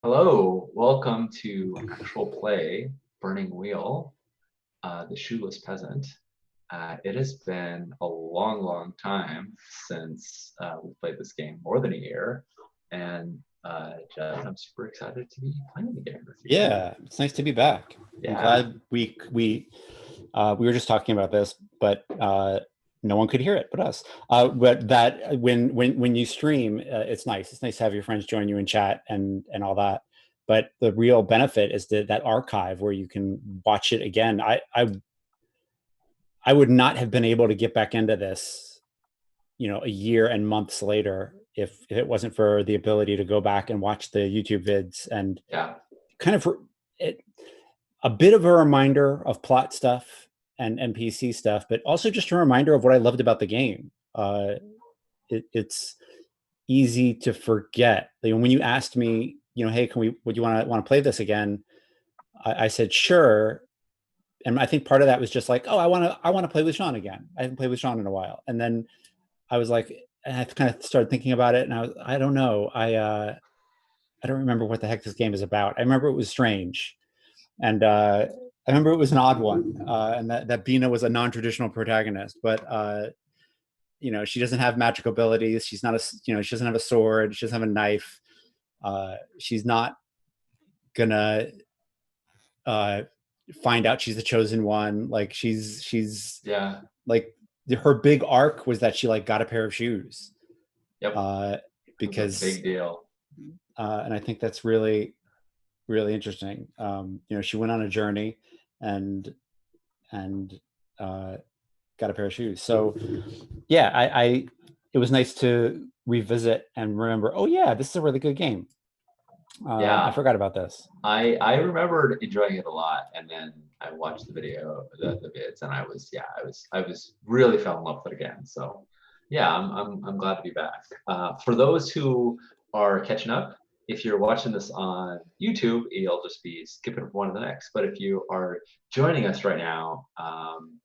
Hello, welcome to Actual Play Burning Wheel, the Shoeless Peasant. It has been a long, long time since we've played this game, more than a year. And Judd, I'm super excited to be playing the game with you. Yeah, it's nice to be back. I'm Yeah, glad we were just talking about this, but no one could hear it but us. But that when you stream, it's nice. It's nice to have your friends join you in chat and all that. But the real benefit is that archive where you can watch it again. I would not have been able to get back into this, a year and months later if it wasn't for the ability to go back and watch the YouTube vids and yeah, kind of it a bit of a reminder of plot stuff and NPC stuff, but also just a reminder of what I loved about the game. It's easy to forget. When you asked me, hey, would you want to play this again? I said sure, and I think part of that was just like, oh, I want to play with Sean again. I haven't played with Sean in a while, and then I was like, and I kind of started thinking about it, and I don't know, I don't remember what the heck this game is about. I remember it was strange. And I remember it was an odd one, and that Bina was a non-traditional protagonist, but she doesn't have magic abilities. She's not she doesn't have a sword. She doesn't have a knife. She's not gonna uh, find out she's the chosen one. Like she's yeah, like her big arc was that she like got a pair of shoes, yep. uh, It was a because big deal. and I think that's really interesting. She went on a journey and and uh, got a pair of shoes. So yeah, I it was nice to revisit and remember. Oh yeah, this is a really good game. I Yeah, forgot about this. I remembered enjoying it a lot, and then I watched the vids, and I was really fell in love with it again. So yeah, I'm glad to be back. For those who are catching up, if you're watching this on YouTube, you'll just be skipping from one to the next. But if you are joining us right now,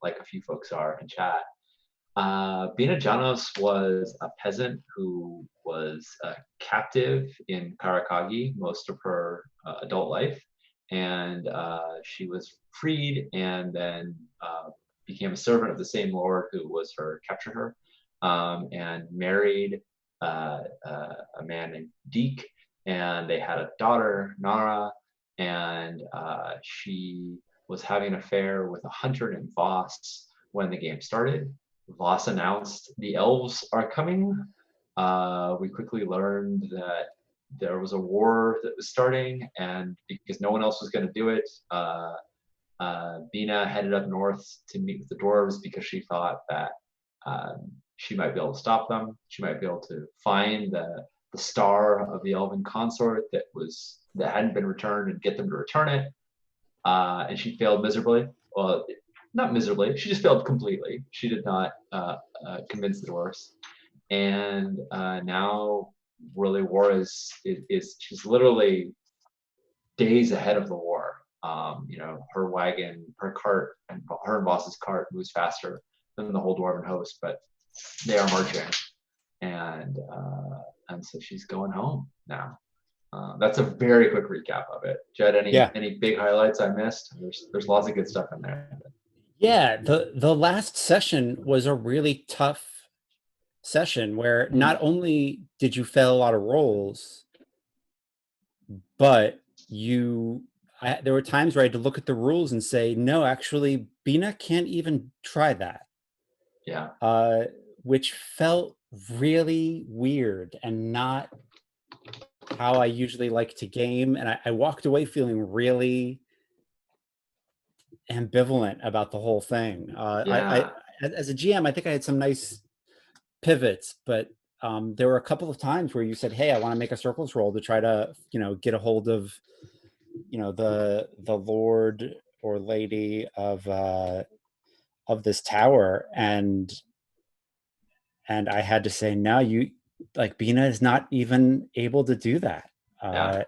like a few folks are in chat, Bina Janos was a peasant who was captive in Karakagi most of her adult life, and she was freed and then became a servant of the same lord who was her captured her, and married a man named Deek, and they had a daughter Nara, and she was having an affair with a hunter named Voss when the game started. Voss announced the elves are coming. We quickly learned that there was a war that was starting, and because no one else was going to do it, Bina headed up north to meet with the dwarves because she thought that she might be able to stop them. She might be able to find the star of the elven consort that hadn't been returned and get them to return it. And she failed miserably. Well, not miserably. She just failed completely. She did not convince the dwarves. And now, really, war is she's literally days ahead of the war. Her wagon, her cart, and her and Voss's cart moves faster than the whole dwarven host, but they are marching, and so she's going home now. That's a very quick recap of it. Jed, Yeah, any big highlights I missed? There's lots of good stuff in there. yeah. The last session was a really tough session where Mm, not only did you fail a lot of rolls, but there were times where I had to look at the rules and say, no, actually, Bina can't even try that, yeah, uh, which felt really weird and not how I usually like to game. And I walked away feeling really ambivalent about the whole thing. yeah, As a GM, I think I had some nice pivots, but there were a couple of times where you said, hey, I want to make a circles roll to try to, get a hold of, the lord or lady of this tower, and I had to say, no, like Bina is not even able to do that. yeah,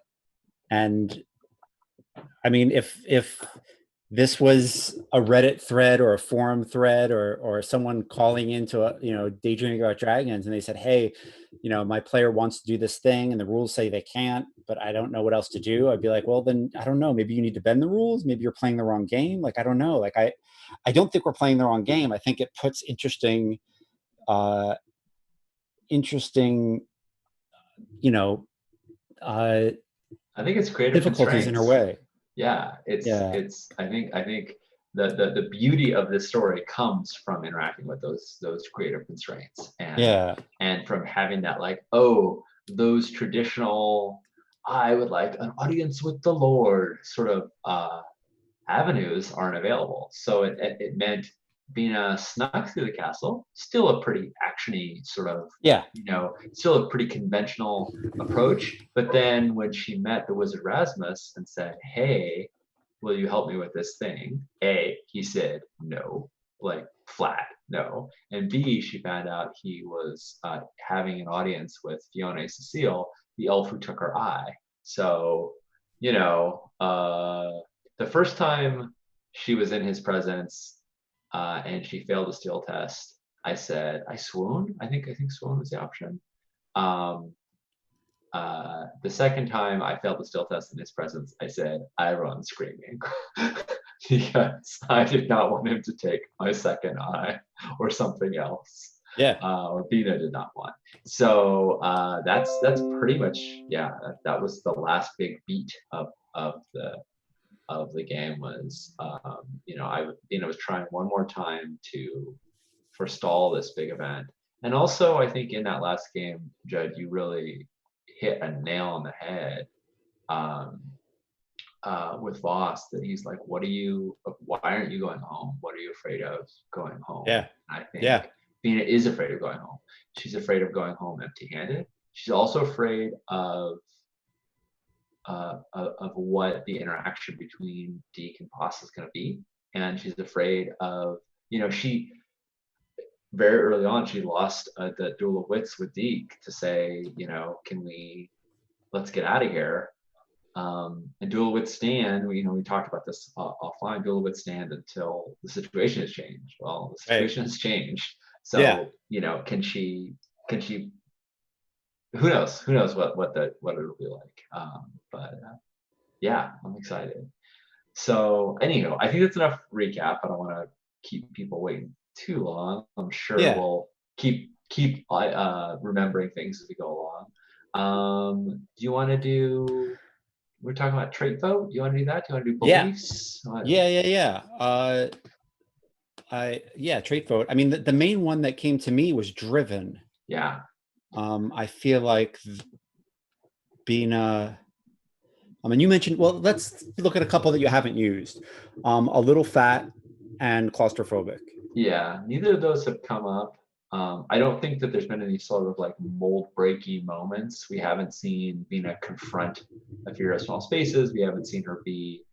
And I mean, if this was a Reddit thread or a forum thread or someone calling into a, daydreaming about dragons, and they said, hey, my player wants to do this thing and the rules say they can't, but I don't know what else to do. I'd be like, well, then I don't know. Maybe you need to bend the rules. Maybe you're playing the wrong game. Like, I don't know. Like, I don't think we're playing the wrong game. I think it puts interesting, you know, I think it's creative difficulties in her constraints. way. Yeah, Yeah. I think the beauty of this story comes from interacting with those creative constraints, Yeah. and from having that, like, oh, those traditional, I would like an audience with the Lord sort of avenues aren't available. So it meant Bina snuck through the castle, still a pretty actiony sort of, Yeah. still a pretty conventional approach. But then when she met the wizard Rasmus and said, "Hey, will you help me with this thing?" A, he said no, like flat no. And B, she found out he was having an audience with Fiona Cecile, the elf who took her eye. So, you know, the first time she was in his presence and she failed the steel test, I said, I swooned. I think swoon was the option. Um, the second time I failed the steel test in his presence, I said, I run screaming. Because I did not want him to take my second eye or something else. Yeah. Or Bina did not want. So that's pretty much, yeah, that was the last big beat of the game was, Bina was trying one more time to forestall this big event. And also, I think in that last game, Judd, you really hit a nail on the head with Voss, that he's like, why aren't you going home? What are you afraid of going home? Yeah. I think Yeah. Bina is afraid of going home. She's afraid of going home empty-handed. She's also afraid of what the interaction between Deke and Voss is going to be. And she's afraid of, she very early on, she lost the duel of wits with Deke to say, let's get out of here. And duel withstand, we talked about this offline, duel withstand until the situation has changed. Well, the situation has changed. So, can she, who knows what it'll be like. But yeah, I'm excited. So anyhow, I think that's enough recap. I don't want to keep people waiting too long. I'm sure we'll keep remembering things as we go along. Do you want to do? We're talking about trait vote. Do you want to do that? Do you want to do beliefs? Yeah. Trait vote. I mean, the main one that came to me was driven. Yeah. I feel like Bina. I mean, you mentioned. Well, let's look at a couple that you haven't used. A little fat and claustrophobic. Yeah, neither of those have come up. I don't think that there's been any sort of like mold breaking moments. We haven't seen Bina confront a fear of small spaces. We haven't seen her be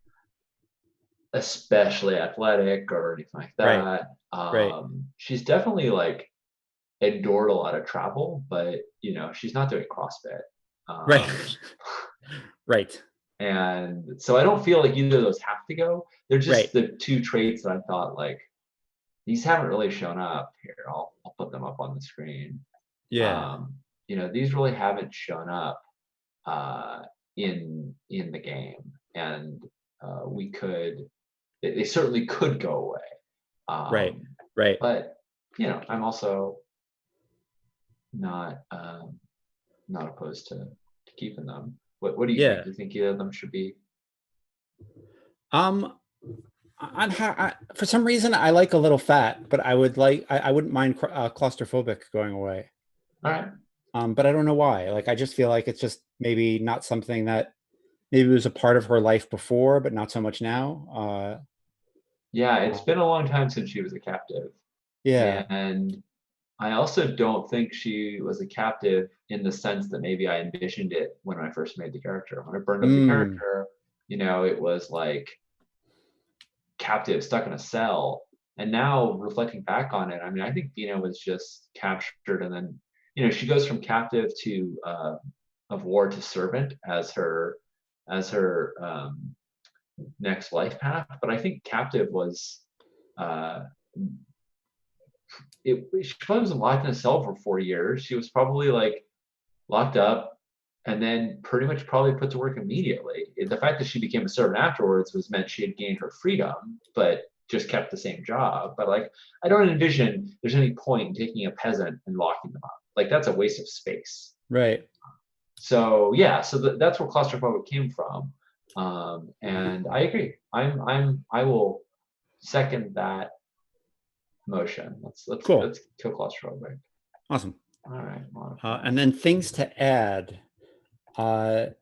especially athletic or anything like that. Right. She's definitely like endured a lot of travel, but she's not doing CrossFit. Right. And so I don't feel like either of those have to go. They're just the two traits that I thought, like, these haven't really shown up here. I'll put them up on the screen. Yeah. These really haven't shown up in the game, and they certainly could go away. Right. But I'm also not opposed to keeping them. What do you think? Do you think either of them should be? For some reason, I like a little fat, but I wouldn't mind claustrophobic going away. All right. But I don't know why. Like, I just feel like it's just maybe not something that maybe was a part of her life before, but not so much now. Yeah, it's been a long time since she was a captive. Yeah. And I also don't think she was a captive in the sense that maybe I envisioned it when I first made the character. When I burned up the character, it was like captive, stuck in a cell. And now reflecting back on it, I mean, I think Bina was just captured, and then she goes from captive to of war to servant as her next life path. But I think captive was she probably wasn't locked in a cell for 4 years. She was probably like locked up, and then pretty much probably put to work immediately. The fact that she became a servant afterwards was meant she had gained her freedom, but just kept the same job. But like, I don't envision there's any point in taking a peasant and locking them up. Like that's a waste of space. Right. So yeah, so that's where claustrophobic came from, and I agree. I will second that motion. Cool. Let's kill claustrophobic. Awesome. All right. And then things to add. So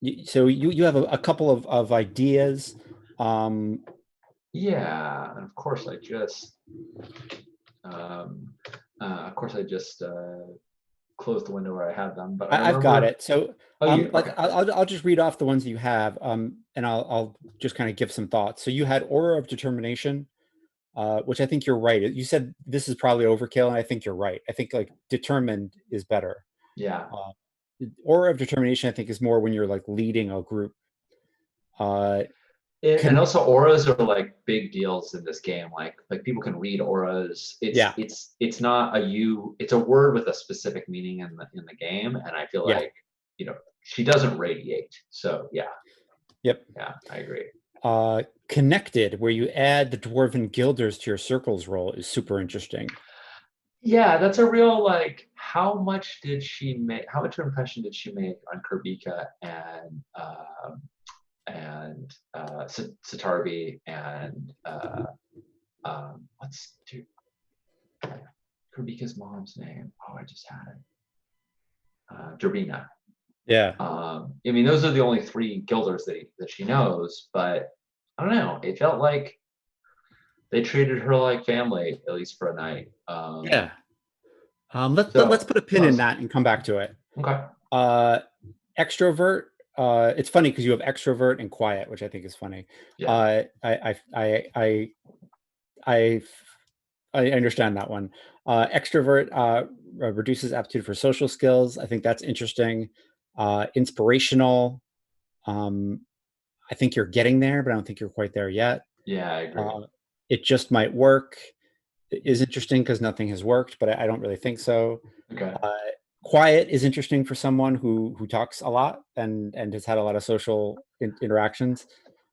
you have a couple of ideas. yeah, and of course I just closed the window where I had them, but I I've got remember. it. So Okay. I'll just read off the ones you have, and I'll just kind of give some thoughts. So you had Aura of Determination, which I think you're right. You said this is probably overkill, and I think you're right. I think like determined is better. Yeah. Aura of Determination, I think, is more when you're like leading a group. And also auras are like big deals in this game. Like people can read auras. It's not it's a word with a specific meaning in the game. And I feel like, she doesn't radiate. So yeah. Yep. Yeah, I agree. Connected, where you add the dwarven guilders to your circles roll, is super interesting. Yeah, that's a real like. How much did she make? How much of an impression did she make on Kurbika and Sitarbi and what's Kurbika's mom's name? Oh, I just had it. Derbina. Yeah. I mean, those are the only three guilders that she knows, but I don't know. It felt like they treated her like family, at least for a night. Yeah. Let's put a pin in that and come back to it. Okay. Extrovert. It's funny because you have extrovert and quiet, which I think is funny. Yeah. I understand that one. Extrovert reduces aptitude for social skills. I think that's interesting. Inspirational. I think you're getting there, but I don't think you're quite there yet. Yeah, I agree. It just might work. It is interesting because nothing has worked, but I don't really think so. Okay. Quiet is interesting for someone who talks a lot and has had a lot of social interactions.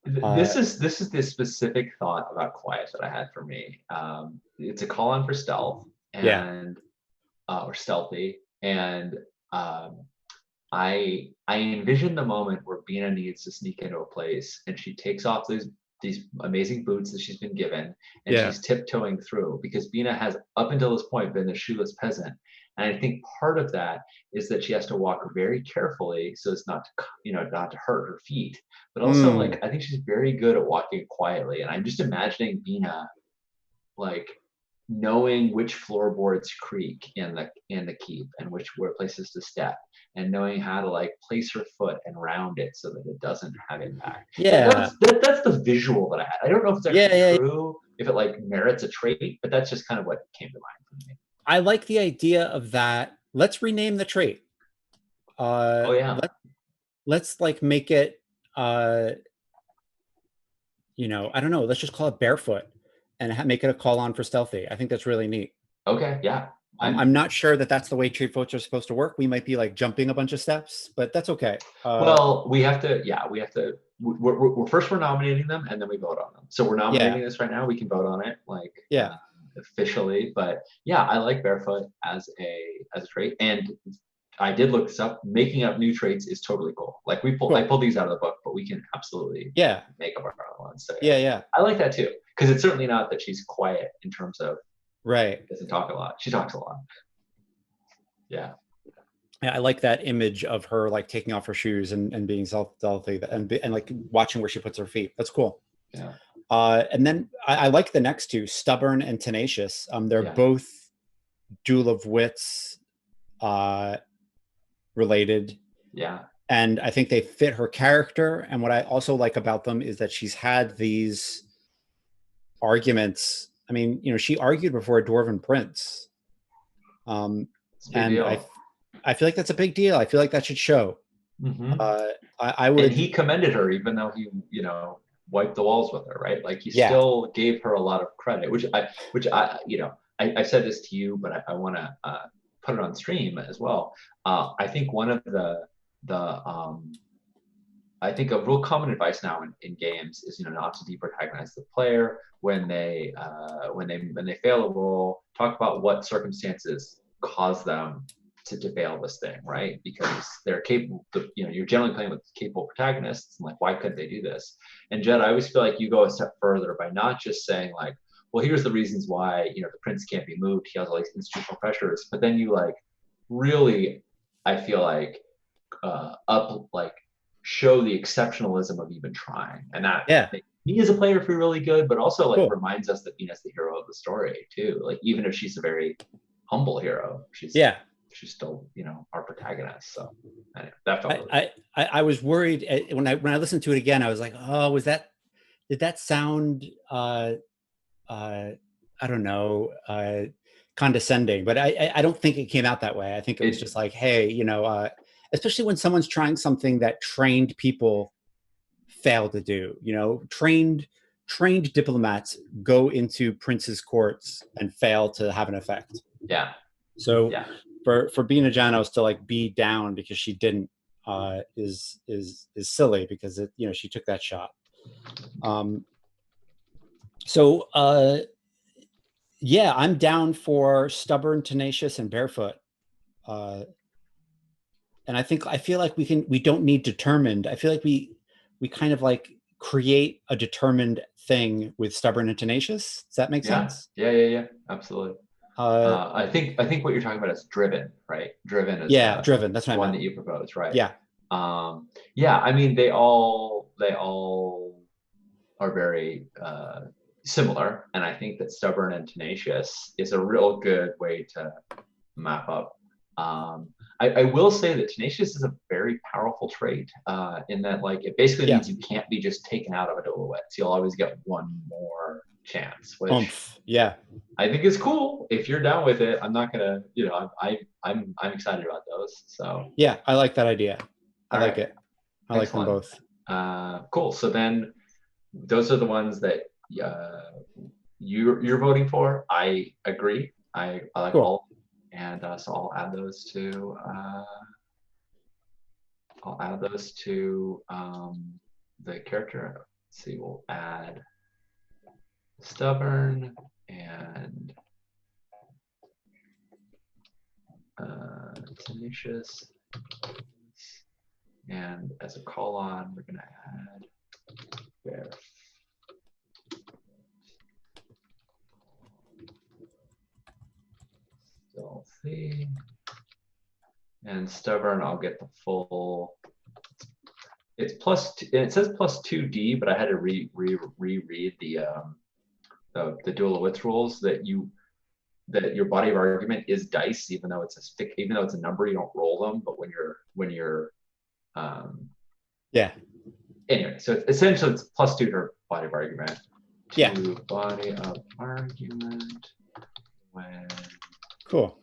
This is the specific thought about quiet that I had for me. It's a call on for stealth and or stealthy, and I envision the moment where Bina needs to sneak into a place and she takes off these amazing boots that she's been given, and she's tiptoeing through, because Bina has up until this point been the shoeless peasant. And I think part of that is that she has to walk very carefully so as not to hurt her feet. But also, like, I think she's very good at walking quietly. And I'm just imagining Bina, like, knowing which floorboards creak in the keep and where places to step, and knowing how to like place her foot and round it so that it doesn't have impact. Yeah. That's the visual that I had. I don't know if it's actually true, if it like merits a trait, but that's just kind of what came to mind for me. I like the idea of that. Let's rename the trait. Let's like make it, I don't know. Let's just call it barefoot and make it a call on for stealthy. I think that's really neat. Okay. Yeah. I'm not sure that that's the way trait votes are supposed to work. We might be like jumping a bunch of steps, but that's okay. Well, we have to. We're nominating them and then we vote on them. So we're nominating this right now. We can vote on it, like officially. But yeah, I like barefoot as a trait, and I did look this up. Making up new traits is totally cool. Like I pulled these out of the book, but we can absolutely make up our own ones. So I like that too, because it's certainly not that she's quiet in terms of doesn't talk a lot. She talks a lot. Yeah, I like that image of her like taking off her shoes and being stealthy and like watching where she puts her feet. That's cool. Yeah. And then I like the next two, stubborn and tenacious. They're both duel of wits related. Yeah. And I think they fit her character. And what I also like about them is that she's had these arguments. I mean, she argued before a dwarven prince. And I feel like that's a big deal. I feel like that should show. Mm-hmm. I would. And he commended her, even though he, wiped the walls with her, right? Like he still gave her a lot of credit, which I said this to you, but I want to put it on stream as well. I think one of the I think a real common advice now in games is, not to deprotagonize the player when they fail a roll. Talk about what circumstances cause them to fail this thing, right? Because they're capable. You're generally playing with capable protagonists, and like, why couldn't they do this? And Judd, I always feel like you go a step further by not just saying like, well, here's the reasons why the prince can't be moved. He has all these institutional pressures, but then you like really, I feel like show the exceptionalism of even trying, and that makes me as a player feel really good, but also like reminds us that Bina's the hero of the story too. Like even if she's a very humble hero, she's still our protagonist. So anyway, that felt really I was worried when I listened to it again. I was like, oh, did that sound I don't know, condescending? But I don't think it came out that way. I think it was just like, hey, especially when someone's trying something that trained people fail to do. Trained diplomats go into princes' courts and fail to have an effect. Yeah. So for Bina Janos to like be down because she didn't is silly, because she took that shot. Yeah, I'm down for stubborn, tenacious, and barefoot. And I feel like we don't need determined. I feel like we kind of like create a determined thing with stubborn and tenacious. Does that make sense? Yeah. Absolutely. I think what you're talking about is driven, right? Driven is driven. That's the one that you proposed, right? Yeah. I mean, they all are very similar, and I think that stubborn and tenacious is a real good way to map up. I will say that tenacious is a very powerful trait, in that like it basically means you can't be just taken out of a Dolowitz. You'll always get one more chance, which I think is cool. If you're down with it, I'm not gonna, I'm excited about those. So yeah, I like that idea. I like it. I like them both. Cool. So then those are the ones that you're voting for. I agree. I like all, and so I'll add those to the character. Let's see, we'll add stubborn and tenacious, and as a call-on, we're gonna add bear. Stealthy and stubborn. I'll get the full. It's it says plus 2D, but I had to reread the Dolowitz rules that your body of argument is dice, even though it's a number, you don't roll them. But when you're Anyway, so essentially it's plus 2 to body of argument. Body of argument when. Cool.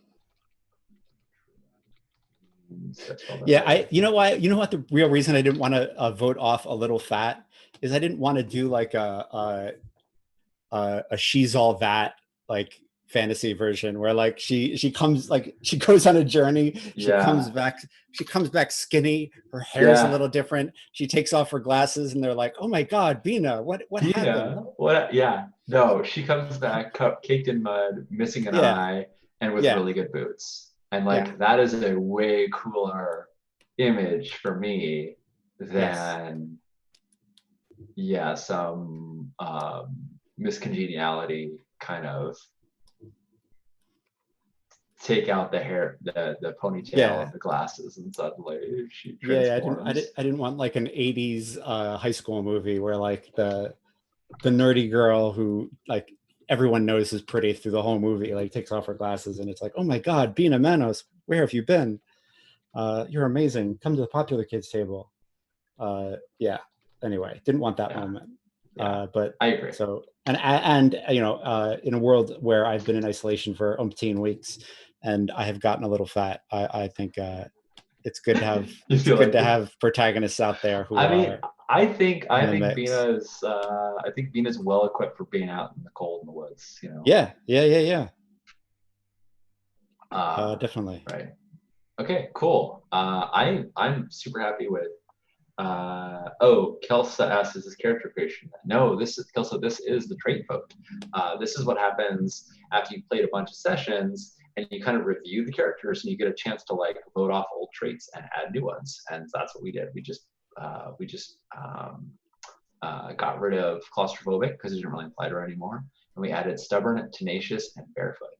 Yeah, you know what the real reason I didn't want to vote off a little fat is I didn't want to do like a she's all that like fantasy version where like she comes, like she goes on a journey, she comes back skinny, her hair is a little different, she takes off her glasses and they're like, oh my god, Bina, what happened? No, she comes back caked in mud, missing an eye, and with really good boots. And like that is a way cooler image for me than some miscongeniality kind of take out the hair, the ponytail, and the glasses, and suddenly she transforms. I didn't want like an 80s high school movie where like the nerdy girl who like everyone knows is pretty through the whole movie like takes off her glasses and it's like, oh my god, Bina Manos, where have you been? You're amazing, come to the popular kids table. Anyway, didn't want that moment. But I agree. So and in a world where I've been in isolation for umpteen weeks and I have gotten a little fat, I think it's good to have have protagonists out there who I think Bina's well equipped for being out in the cold in the woods. Yeah. Definitely. Right. Okay, cool. I'm super happy with oh, Kelsa asks, is this character creation? No, this is Kelsa, this is the trait vote. This is what happens after you've played a bunch of sessions and you kind of review the characters and you get a chance to like vote off old traits and add new ones. And that's what we did. We just got rid of claustrophobic because it didn't really apply to her anymore. And we added stubborn, tenacious, and barefoot.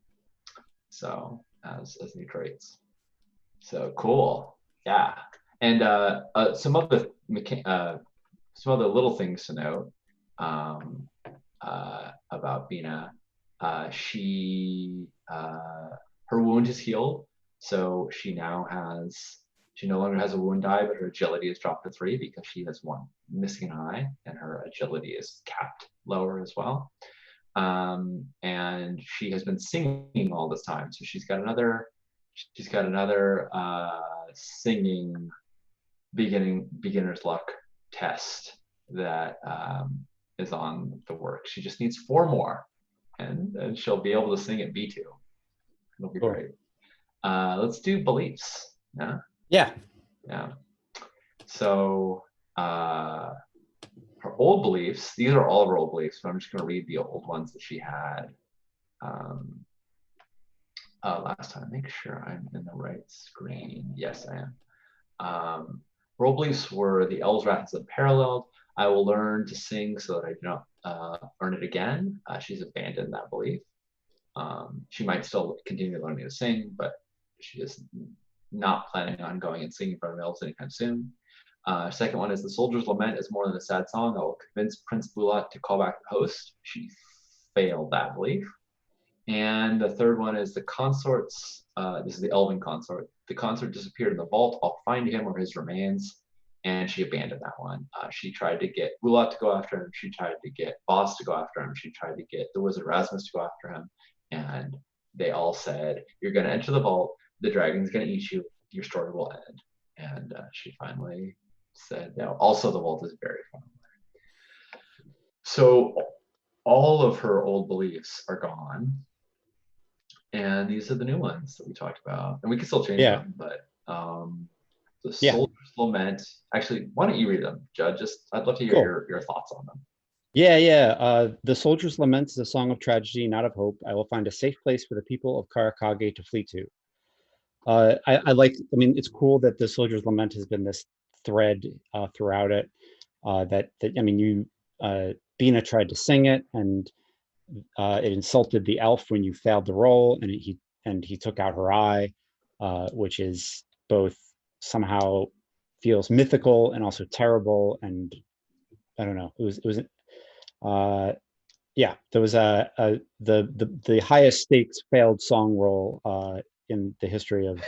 So as new traits. So cool. Yeah. And some other little things to note about Bina. She her wound is healed, so she no longer has a wound die, but her agility is dropped to 3 because she has one missing an eye, and her agility is capped lower as well. And she has been singing all this time, so she's got another singing beginner's luck test that is on the work. She just needs 4 more, and she'll be able to sing at B2. It'll be Cool. great. Let's do beliefs. Yeah. Yeah. So her old beliefs. These are all of her old beliefs, but I'm just going to read the old ones that she had last time. Make sure I'm in the right screen. Yes, I am. Role beliefs were the Elves' wrath is unparalleled. I will learn to sing so that I do not earn it again. She's abandoned that belief. She might still continue learning to sing, but she is not planning on going and singing in front of elves anytime soon. Second one is the Soldier's Lament is more than a sad song that will convince Prince Bulat to call back the host. She failed that belief. And the third one is the consorts. This is the Elven consort. The consort disappeared in the vault. I'll find him or his remains. And she abandoned that one. She tried to get Bulat to go after him. She tried to get Boss to go after him. She tried to get the Wizard Rasmus to go after him. And they all said, you're going to enter the vault. The dragon's going to eat you. Your story will end. And she finally said no. Also, the vault is very far away. So all of her old beliefs are gone. And these are the new ones that we talked about. And we can still change them, but the Soldier's Lament. Actually, why don't you read them, Judd? I'd love to hear your thoughts on them. The Soldier's Lament is a song of tragedy, not of hope. I will find a safe place for the people of Karakage to flee to. It's cool that the Soldier's Lament has been this thread throughout it. Bina tried to sing it, and it insulted the elf when you failed the roll, and he took out her eye, which is both somehow feels mythical and also terrible. And I don't know. There was the highest stakes failed song roll in the history of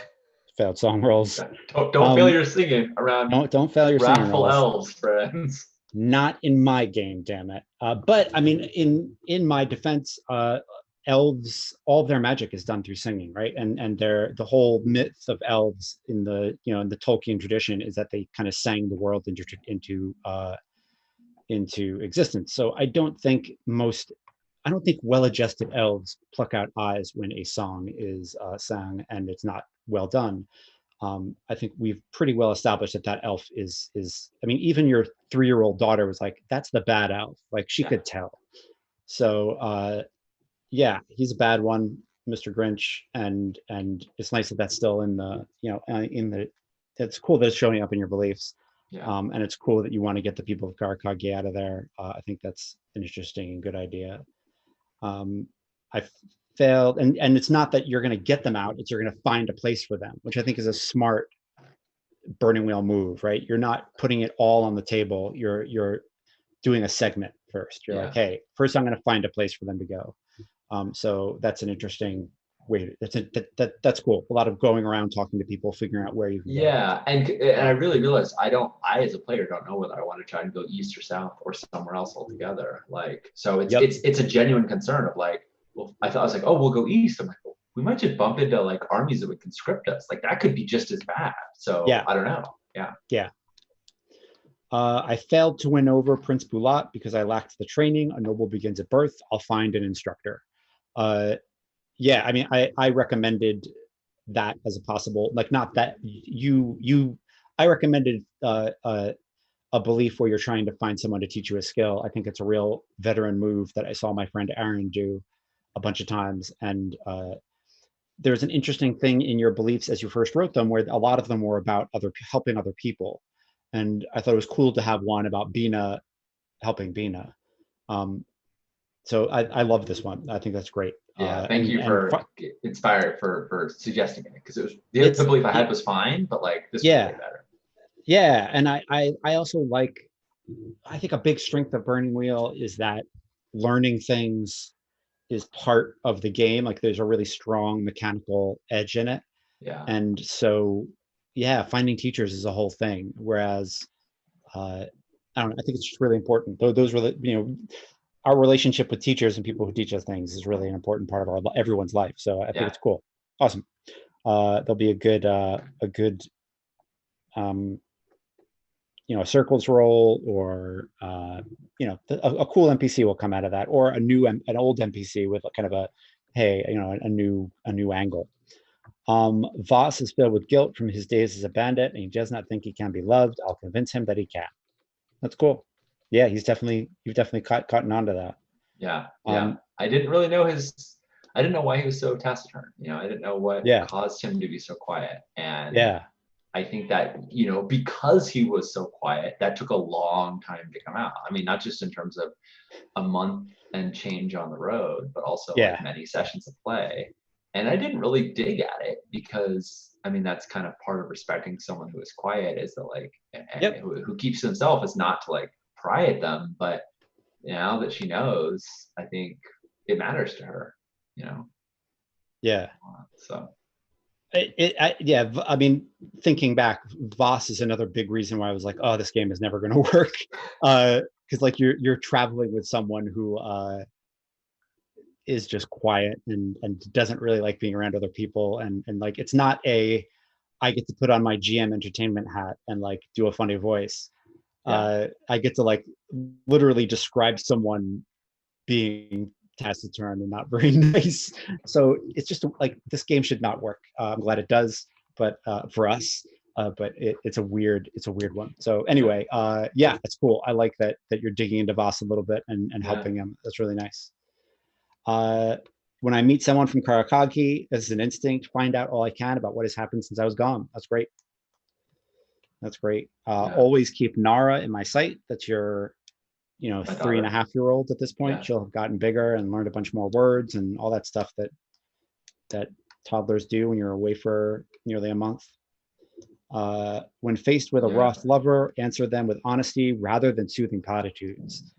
failed song rolls. Don't fail your singing around. Don't fail your singing rolls. Elves, friends. Not in my game, damn it. But I mean, in my defense, elves, all of their magic is done through singing, right? And the whole myth of elves in the Tolkien tradition is that they kind of sang the world into existence. So I don't think well-adjusted elves pluck out eyes when a song is sung and it's not well done. I think we've pretty well established that elf is. I mean, even your 3-year-old daughter was like, "That's the bad elf." Like she could tell. So he's a bad one, Mr. Grinch, and it's nice that that's still in the It's cool that it's showing up in your beliefs. Yeah. And it's cool that you want to get the people of Karakage out of there. I think that's an interesting and good idea. I failed, and it's not that you're going to get them out, it's you're going to find a place for them, which I think is a smart burning wheel move, right? You're not putting it all on the table. You're doing a segment first. You're like, hey, first I'm going to find a place for them to go. So that's an interesting way. That's cool. A lot of going around talking to people, figuring out where you can go. And I really realized I as a player don't know whether I want to try and go east or south or somewhere else altogether. Like, so it's a genuine concern of like, well, I was like, oh, we'll go east. I'm like, well, we might just bump into like armies that would conscript us. Like that could be just as bad. So I don't know. Yeah. I failed to win over Prince Bulat because I lacked the training. A noble begins at birth. I'll find an instructor. I recommended that as a possible, like, not that you I recommended a belief where you're trying to find someone to teach you a skill. I think it's a real veteran move that I saw my friend Aaron do a bunch of times. And there's an interesting thing in your beliefs as you first wrote them, where a lot of them were about helping other people. And I thought it was cool to have one about Bina helping Bina. Um, so I love this one. I think that's great. Yeah, thank you And for inspired for suggesting it, because it was the it's belief I had was fine, but like this was way yeah, better. yeah. And I also like, I think a big strength of Burning Wheel is that learning things is part of the game. Like, there's a really strong mechanical edge in it. Yeah, And so, yeah, finding teachers is a whole thing. Whereas, uh, I don't know, I think it's just really important. Those really, our relationship with teachers and people who teach us things is really an important part of everyone's life. So I think yeah, it's cool. Awesome. There'll be a good, um, a circles roll, or a cool NPC will come out of that, or an old NPC with kind of a, hey, a new angle. Voss is filled with guilt from his days as a bandit, and he does not think he can be loved. I'll convince him that he can. That's cool. Yeah, you've definitely caught on to that. yeah, yeah. Um, I didn't really know I didn't know why he was so taciturn. I didn't know what yeah, caused him to be so quiet. And yeah, I think that, because he was so quiet, that took a long time to come out. I mean, not just in terms of a month and change on the road, but also like yeah, many sessions of play. And I didn't really dig at it, because I mean, that's kind of part of respecting someone who is quiet, is that like, yep, who keeps to himself, is not to like pry at them. But now that she knows, I think it matters to her, you know? yeah. So, Yeah, I mean, thinking back, Voss is another big reason why I was like, oh, this game is never going to work. Because like you're traveling with someone who is just quiet and doesn't really like being around other people, and like, it's not a, I get to put on my GM entertainment hat and like do a funny voice. yeah, I get to like literally describe someone being taciturn and not very nice. So it's just like, this game should not work. I'm glad it does, but for us, but it's a weird one. So yeah, anyway, yeah, it's cool. I like that you're digging into Voss a little bit and yeah, helping him. That's really nice. Uh, when I meet someone from Karakagi, this is an instinct, find out all I can about what has happened since I was gone. That's great. That's great. yeah. Always keep Nara in my sight. That's your, My three and a daughter. half year old at this point. Yeah, She'll have gotten bigger and learned a bunch more words and all that stuff that toddlers do when you're away for nearly a month. When faced with a yeah, wroth lover, answer them with honesty rather than soothing platitudes.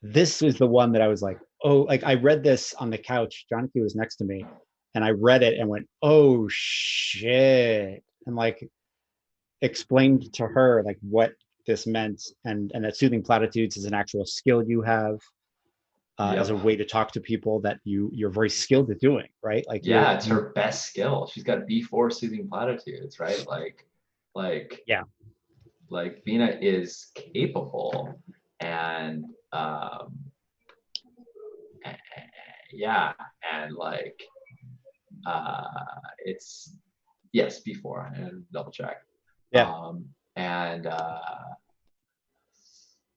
This is the one that I was like, oh, like, I read this on the couch. Jonathan was next to me, and I read it and went, oh shit, and like explained to her like what this meant, and that soothing platitudes is an actual skill you have, as yep. a way to talk to people that you're very skilled at doing, right? Like, Yeah, it's her best skill. She's got B4 soothing platitudes, right? Like, yeah, like Vina is capable, and yeah, and like uh it's, yes, B4, and double check. yeah, And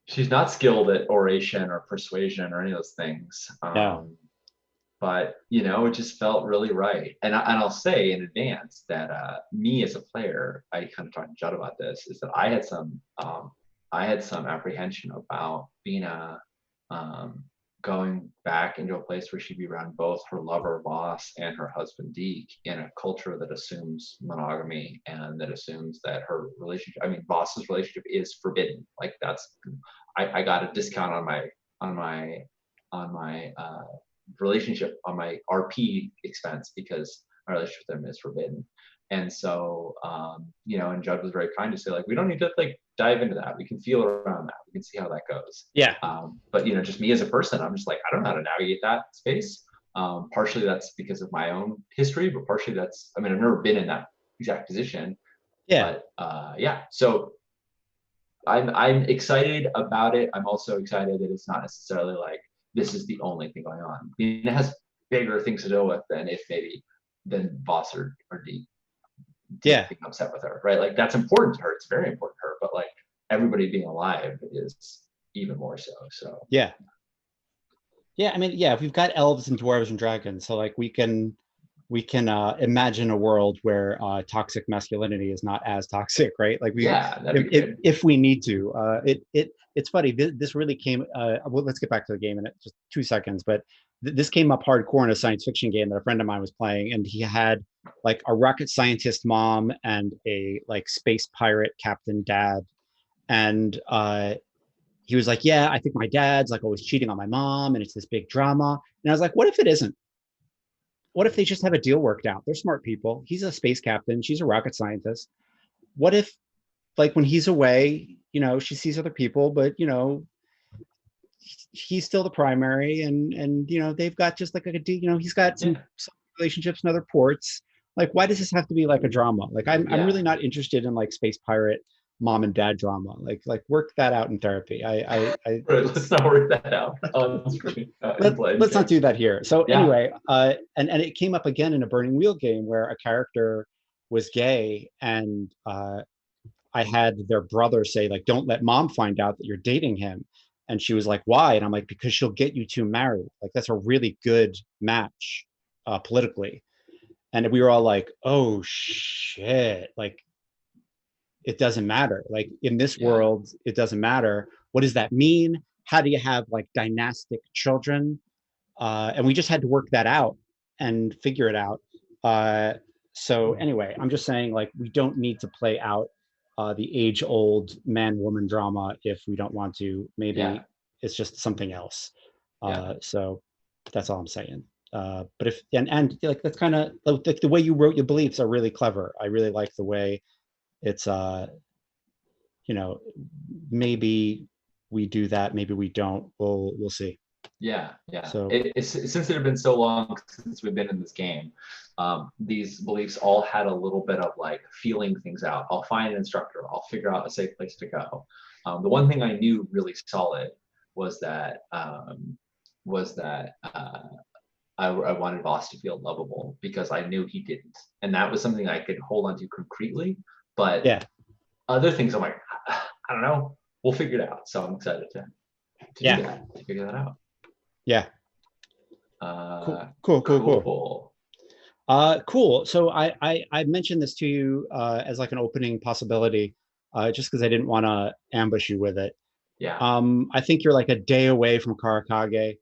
she's not skilled at oration or persuasion or any of those things. no, But it just felt really right. And I'll say in advance that me as a player, I kind of talked to Judd about this, is that I had some apprehension about Bina um, going back into a place where she'd be around both her lover Voss and her husband Deke, in a culture that assumes monogamy, and that assumes that her relationship, I mean, Voss's relationship is forbidden. Like, that's, I got a discount on my on my relationship, on my RP expense, because my relationship with them is forbidden. And so, and Judd was very kind to say, like, we don't need to like dive into that. We can feel around that. We can see how that goes. yeah, But just me as a person, I'm just like, I don't know how to navigate that space. Partially that's because of my own history, but partially that's, I mean, I've never been in that exact position. yeah, But yeah, so I'm excited about it. I'm also excited that it's not necessarily like this is the only thing going on. It has bigger things to deal with than if maybe then Voss or D Yeah. being upset with her, right? Like that's important to her. It's very important to her. But like everybody being alive is even more so. So Yeah. Yeah, I mean, yeah, we've got elves and dwarves and dragons, so like we can imagine a world where toxic masculinity is not as toxic, right? Like we, yeah, that'd be good. if we need to, it's funny. This really came. Well, let's get back to the game in just 2 seconds. But this came up hardcore in a science fiction game that a friend of mine was playing, and he had like a rocket scientist mom and a like space pirate captain dad, and he was like, yeah, I think my dad's like always cheating on my mom, and it's this big drama. And I was like, what if it isn't? What if they just have a deal worked out? They're smart people. He's a space captain. She's a rocket scientist. What if, like, when he's away, she sees other people, but he's still the primary, and they've got just like he's got some relationships in other ports. Like, why does this have to be like a drama? Like, I'm really not interested in like space pirate mom and dad drama. Like work that out in therapy. Right, let's not work that out. Let's not do that here. So anyway, and it came up again in a Burning Wheel game where a character was gay, and I had their brother say like, "Don't let mom find out that you're dating him," and she was like, "Why?" And I'm like, "Because she'll get you two married." Like that's a really good match politically, and we were all like, "Oh shit!" Like it doesn't matter. Like in this world, it doesn't matter. What does that mean? How do you have like dynastic children? And we just had to work that out and figure it out. So anyway, I'm just saying like we don't need to play out the age-old man-woman drama if we don't want to. Maybe it's just something else. So that's all I'm saying. But if and like that's kind of like the way you wrote your beliefs are really clever. I really like the way it's maybe we do that, maybe we don't. We'll see. Yeah. So Since it had been so long since we've been in this game, these beliefs all had a little bit of like feeling things out. I'll find an instructor. I'll figure out a safe place to go. The one thing I knew really solid was that I wanted Voss to feel lovable because I knew he didn't, and that was something I could hold on to concretely. But yeah, other things I'm like, I don't know. We'll figure it out. So I'm excited to do that, to figure that out. Yeah. Cool. Cool. So I mentioned this to you as like an opening possibility, just because I didn't want to ambush you with it. Yeah. I think you're like a day away from Karakage.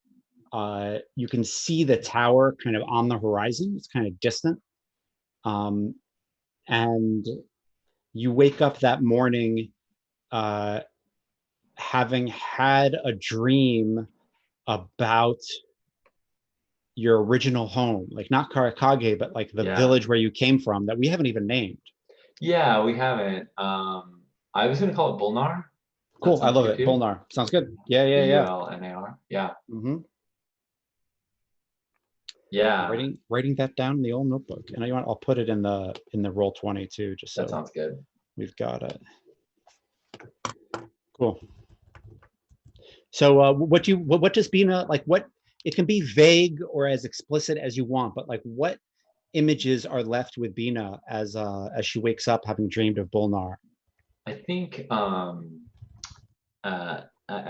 You can see the tower kind of on the horizon. It's kind of distant. And you wake up that morning having had a dream about your original home, like not Karakage, but like the village where you came from that we haven't even named. Yeah, we haven't. I was gonna call it Bulnar. Cool, I love it. Bulnar sounds good. Yeah. Bulnar. Yeah. Mm-hmm. Yeah. Writing that down in the old notebook, and I'll put it in the Roll20 too, just so that sounds good. We've got it. Cool. So what does Bina like? What it can be vague or as explicit as you want, but like what images are left with Bina as she wakes up having dreamed of Bulnar? I think I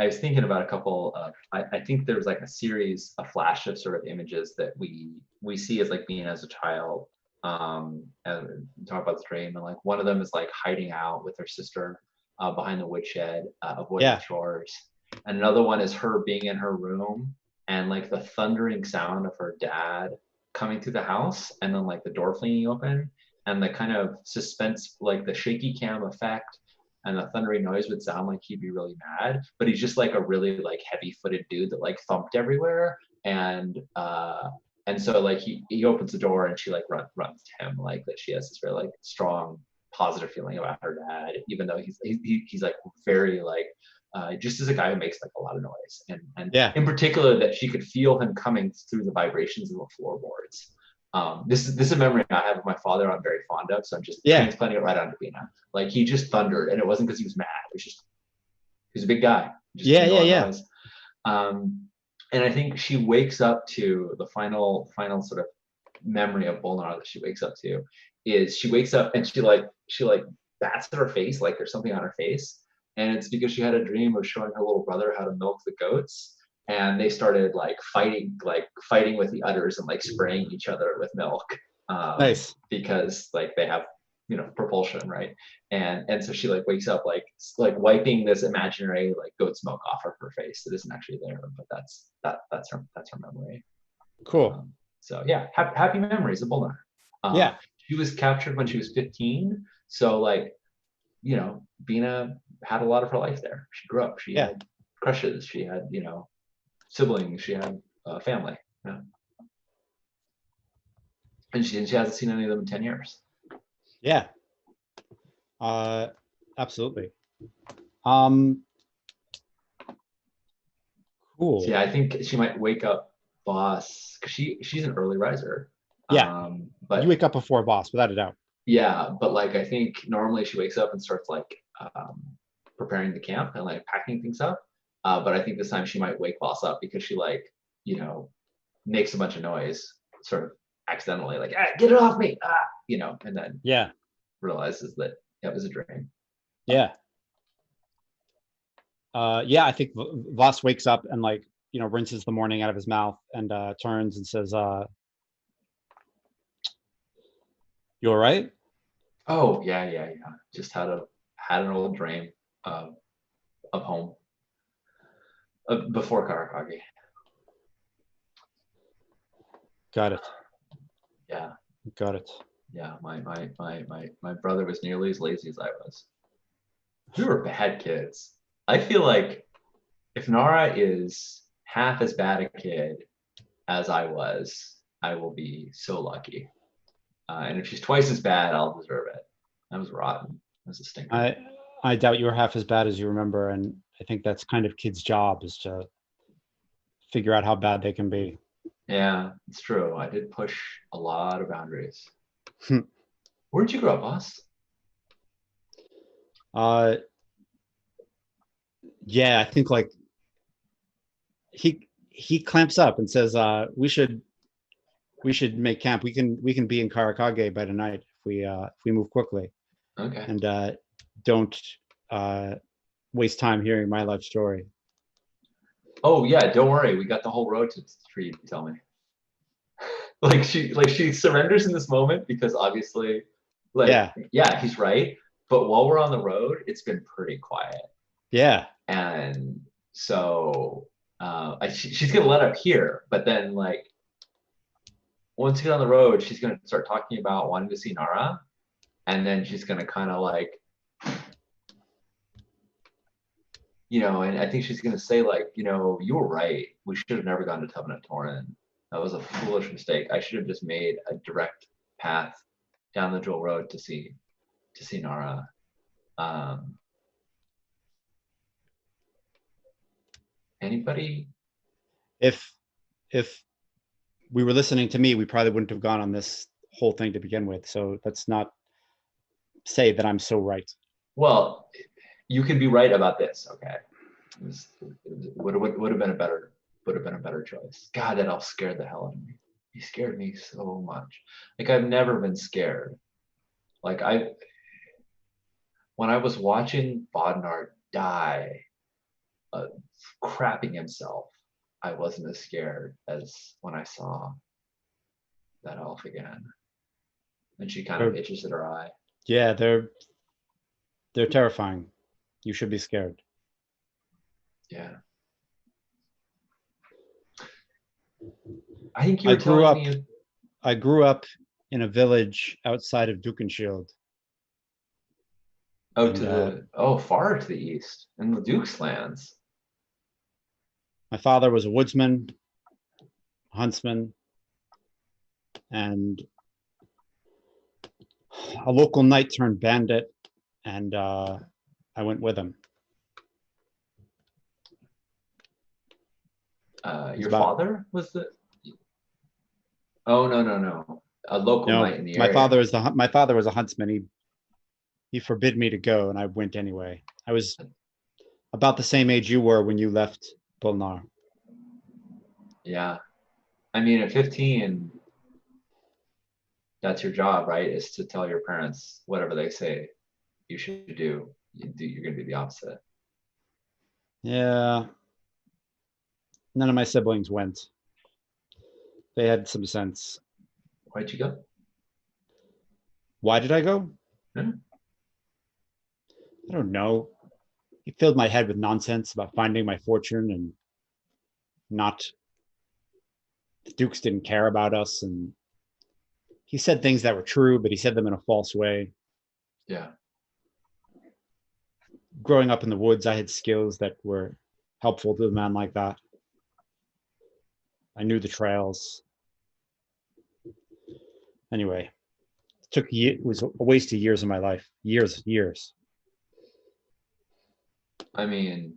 was thinking about a couple of I think there's like a flash of sort of images that we see as like being as a child, and talk about the dream, and like one of them is like hiding out with her sister behind the woodshed, avoiding chores, and another one is her being in her room and like the thundering sound of her dad coming through the house, and then like the door flinging open, and the kind of suspense, like the shaky cam effect and the thundering noise would sound like he'd be really mad, but he's just like a really like heavy-footed dude that like thumped everywhere, and so like he opens the door and she like runs to him, like that she has this very like strong positive feeling about her dad, even though he's like very like just as a guy who makes like a lot of noise, and in particular that she could feel him coming through the vibrations of the floorboards. This is a memory I have of my father I'm very fond of, so I'm just transplanting it right onto Bina. Like he just thundered, and it wasn't because he was mad. It was just he's a big guy. Noise. And I think she wakes up to the final sort of memory of Bolnar that she wakes up to is she wakes up and she bats at her face, like there's something on her face. And it's because she had a dream of showing her little brother how to milk the goats. And they started like fighting with the udders and like spraying each other with milk. Nice. Because like they have, propulsion, right? And so she like wakes up like wiping this imaginary like goat's milk off of her face. It isn't actually there, but that's her memory. Cool. So yeah, happy memories of Bolnar. Yeah. She was captured when she was 15. So like, Bina had a lot of her life there. She grew up. She had crushes. She had, siblings. She had a family. Yeah. And she hasn't seen any of them in 10 years. Yeah. Absolutely. Cool. So yeah, I think she might wake up Boss because she's an early riser. Yeah. But you wake up before Boss, without a doubt. Yeah, but like I think normally she wakes up and starts like preparing the camp and like packing things up. But I think this time she might wake Boss up because she like, makes a bunch of noise, sort of accidentally, like, get it off me, and then realizes that it was a dream. Yeah. I think Voss wakes up and like, rinses the morning out of his mouth and turns and says, you all right? Oh, yeah. Just had an old dream of home before Karakage. Got it. Yeah. Got it. Yeah, my brother was nearly as lazy as I was. We were bad kids. I feel like if Nara is half as bad a kid as I was, I will be so lucky. And if she's twice as bad, I'll deserve it. I was rotten. I was a stinker. I doubt you were half as bad as you remember, and I think that's kind of kids' job, is to figure out how bad they can be. Yeah, it's true. I did push a lot of boundaries. Where'd you grow up, Boss? Yeah, I think like he clamps up and says, we should make camp. We can be in Karakage by tonight if we move quickly. Okay. And don't waste time hearing my life story. Oh yeah, don't worry. We got the whole road for you to tell me. she surrenders in this moment because obviously, yeah, he's right. But while we're on the road, it's been pretty quiet. Yeah. And so she's gonna let up here, but then like once you get on the road, she's gonna start talking about wanting to see Nara, and then she's gonna kind of like, and I think she's gonna say like, you were right. We should have never gone to Tubman Torin. That was a foolish mistake. I should have just made a direct path down the Jewel Road to see Nara. Anybody? If we were listening to me, we probably wouldn't have gone on this whole thing to begin with. So let's not say that I'm so right. Well, you can be right about this. Okay, would have been a better choice. God, that elf scared the hell out of me. He scared me so much. Like I've never been scared. Like when I was watching Bodnar die, crapping himself, I wasn't as scared as when I saw that elf again. And she kind of itches at her eye. Yeah, they're terrifying. You should be scared. Yeah. I think you were telling me. I grew up in a village outside of Dukenshield. Far to the east, in the Duke's lands. My father was a woodsman, a huntsman, and a local knight turned bandit, and I went with him. Your father was the? Oh no! A local knight in the area. My father was a huntsman. He forbid me to go, and I went anyway. I was about the same age you were when you left Bolnar. Yeah, I mean at 15, that's your job, right? Is to tell your parents whatever they say you should do. You're going to be the opposite. Yeah. None of my siblings went. They had some sense. Why'd you go? Why did I go? Yeah. I don't know. He filled my head with nonsense about finding my fortune and not the Dukes didn't care about us. And he said things that were true, but he said them in a false way. Yeah. Growing up in the woods, I had skills that were helpful to a man like that. I knew the trails. Anyway, it was a waste of years of my life. Years. I mean,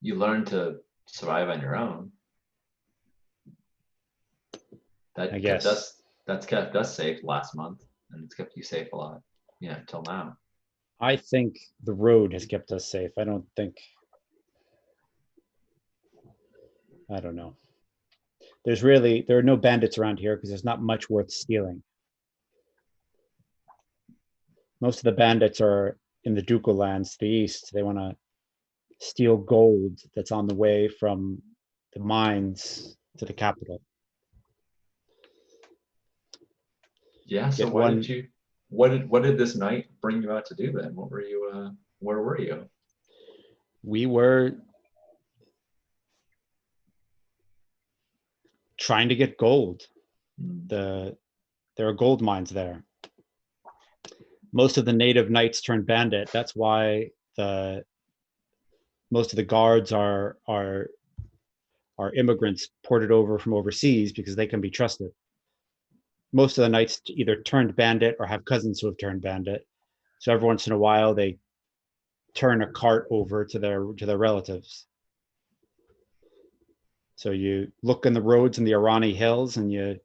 you learn to survive on your own. I guess. That's kept us safe last month, and it's kept you safe a lot. Yeah, till now. I think the road has kept us safe. I don't know. There are no bandits around here because there's not much worth stealing. Most of the bandits are in the ducal lands to the east. They want to steal gold that's on the way from the mines to the capital. Yeah, so what did this night bring you out to do then? What were you where were you? We were trying to get gold. There are gold mines there. Most of the native knights turned bandit. That's why most of the guards are immigrants ported over from overseas because they can be trusted. Most of the knights either turned bandit or have cousins who have turned bandit. So every once in a while they turn a cart over to their relatives. So you look in the roads in the Arani Hills and you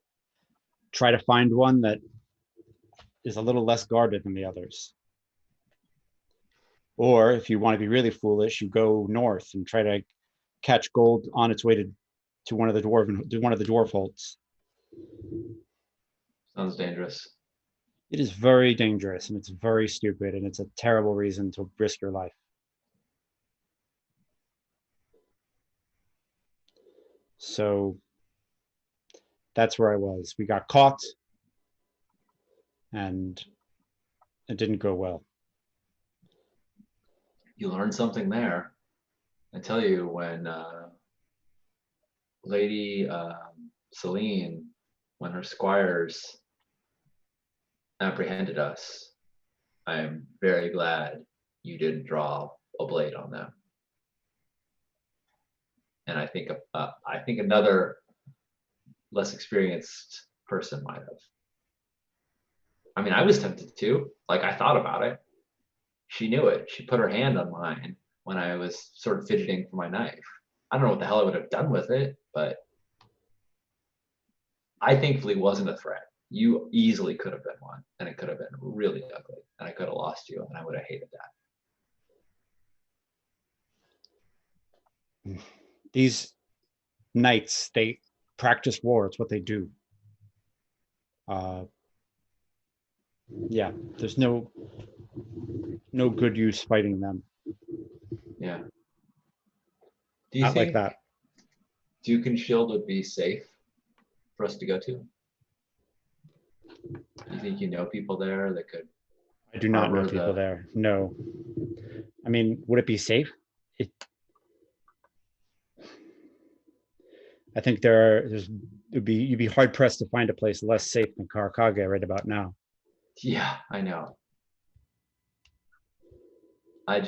try to find one that is a little less guarded than the others. Or if you want to be really foolish, you go north and try to catch gold on its way to one of the dwarf holds. Sounds dangerous. It is very dangerous and it's very stupid and it's a terrible reason to risk your life. So that's where I was. We got caught and it didn't go well. You learned something there. I tell you, when Lady Celine, when her squires apprehended us, I am very glad you didn't draw a blade on them. And I think another less experienced person might have. I mean, I was tempted to. Like, I thought about it. She knew it. She put her hand on mine when I was sort of fidgeting for my knife. I don't know what the hell I would have done with it, but I thankfully wasn't a threat. You easily could have been one, and it could have been really ugly, and I could have lost you, and I would have hated that. These knights, they practice war. It's what they do. Yeah, there's no good use fighting them. Yeah. Do you Not think like that. Duke and Shield would be safe for us to go to? Do you think you know people there that could? I do not know people there. No. I mean, would it be safe? I think you'd be hard pressed to find a place less safe than Karakage right about now. Yeah, I know. I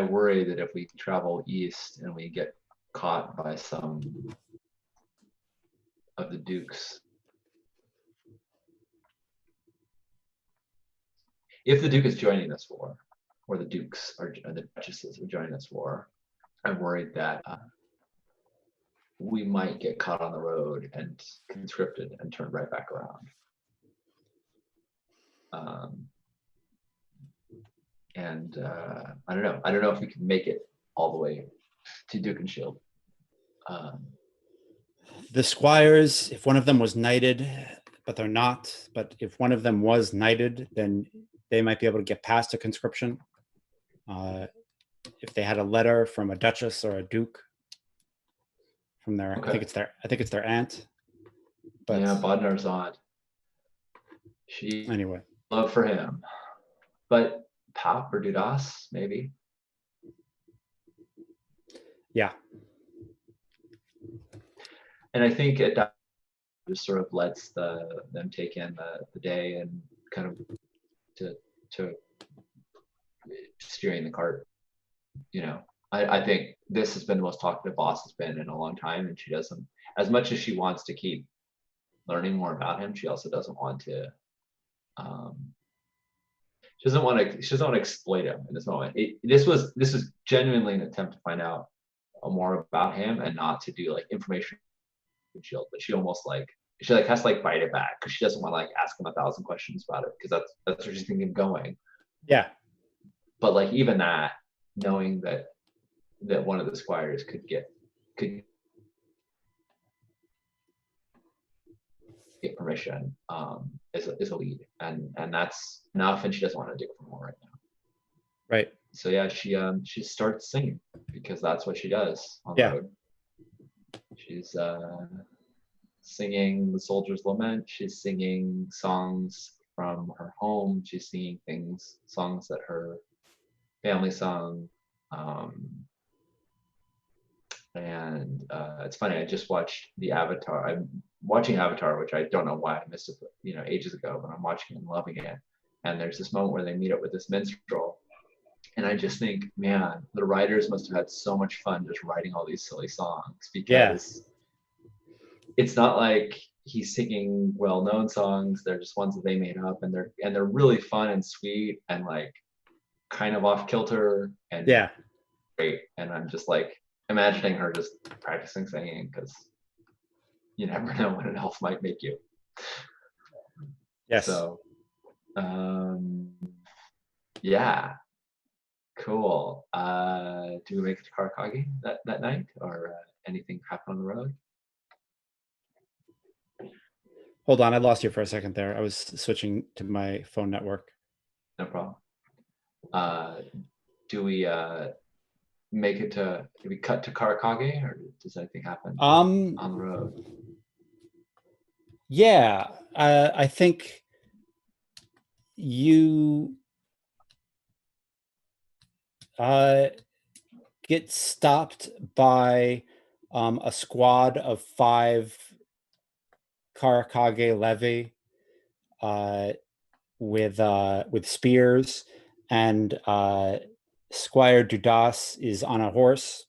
worry that if we travel east and we get caught by some of the dukes, if the Duke is joining this war, or the Dukes or the Duchesses are joining this war, I'm worried that we might get caught on the road and conscripted and turned right back around. I don't know. I don't know if we can make it all the way to Duke and Shield. The squires, if one of them was knighted, but they're not. But if one of them was knighted, then they might be able to get past a conscription. If they had a letter from a duchess or a duke from their, Okay. I think it's their aunt. But yeah, Bodnar's odd. She anyway, love for him, but Pop or Dudas maybe. yeah, And I think it just sort of lets them take in the day and kind of to steering the cart. You know, I think this has been the most talkative boss has been in a long time, and she doesn't, as much as she wants to keep learning more about him, she also doesn't want to. She doesn't want to exploit him in this moment. This was genuinely an attempt to find out more about him and not to do like information shield, but she almost like she like has to like fight it back because she doesn't want to like ask him 1,000 questions about it because that's where she's thinking of going. yeah, But like even that, knowing that one of the squires could get permission is a lead, and that's enough, and she doesn't want to dig for more right now. right. So yeah, she starts singing because that's what she does on the road. She's singing the Soldier's Lament. She's singing songs from her home. She's singing songs that her family sung. And it's funny. I just watched the Avatar. I'm watching Avatar, which I don't know why I missed it, ages ago, but I'm watching it and loving it. And there's this moment where they meet up with this minstrel, and I just think, man, the writers must have had so much fun just writing all these silly songs because it's not like he's singing well-known songs. They're just ones that they made up, and they're really fun and sweet and like kind of off kilter and great. And I'm just like imagining her just practicing singing because you never know what an elf might make you. Yes. So, yeah, cool. Do we make it to Karakage that night, or anything happen on the road? Hold on, I lost you for a second there. I was switching to my phone network. No problem. Do we make it to? Do we cut to Karakage, or does anything happen on the road? Yeah, I think you get stopped by a squad of 5 Karakage levy with spears, and Squire Dudas is on a horse,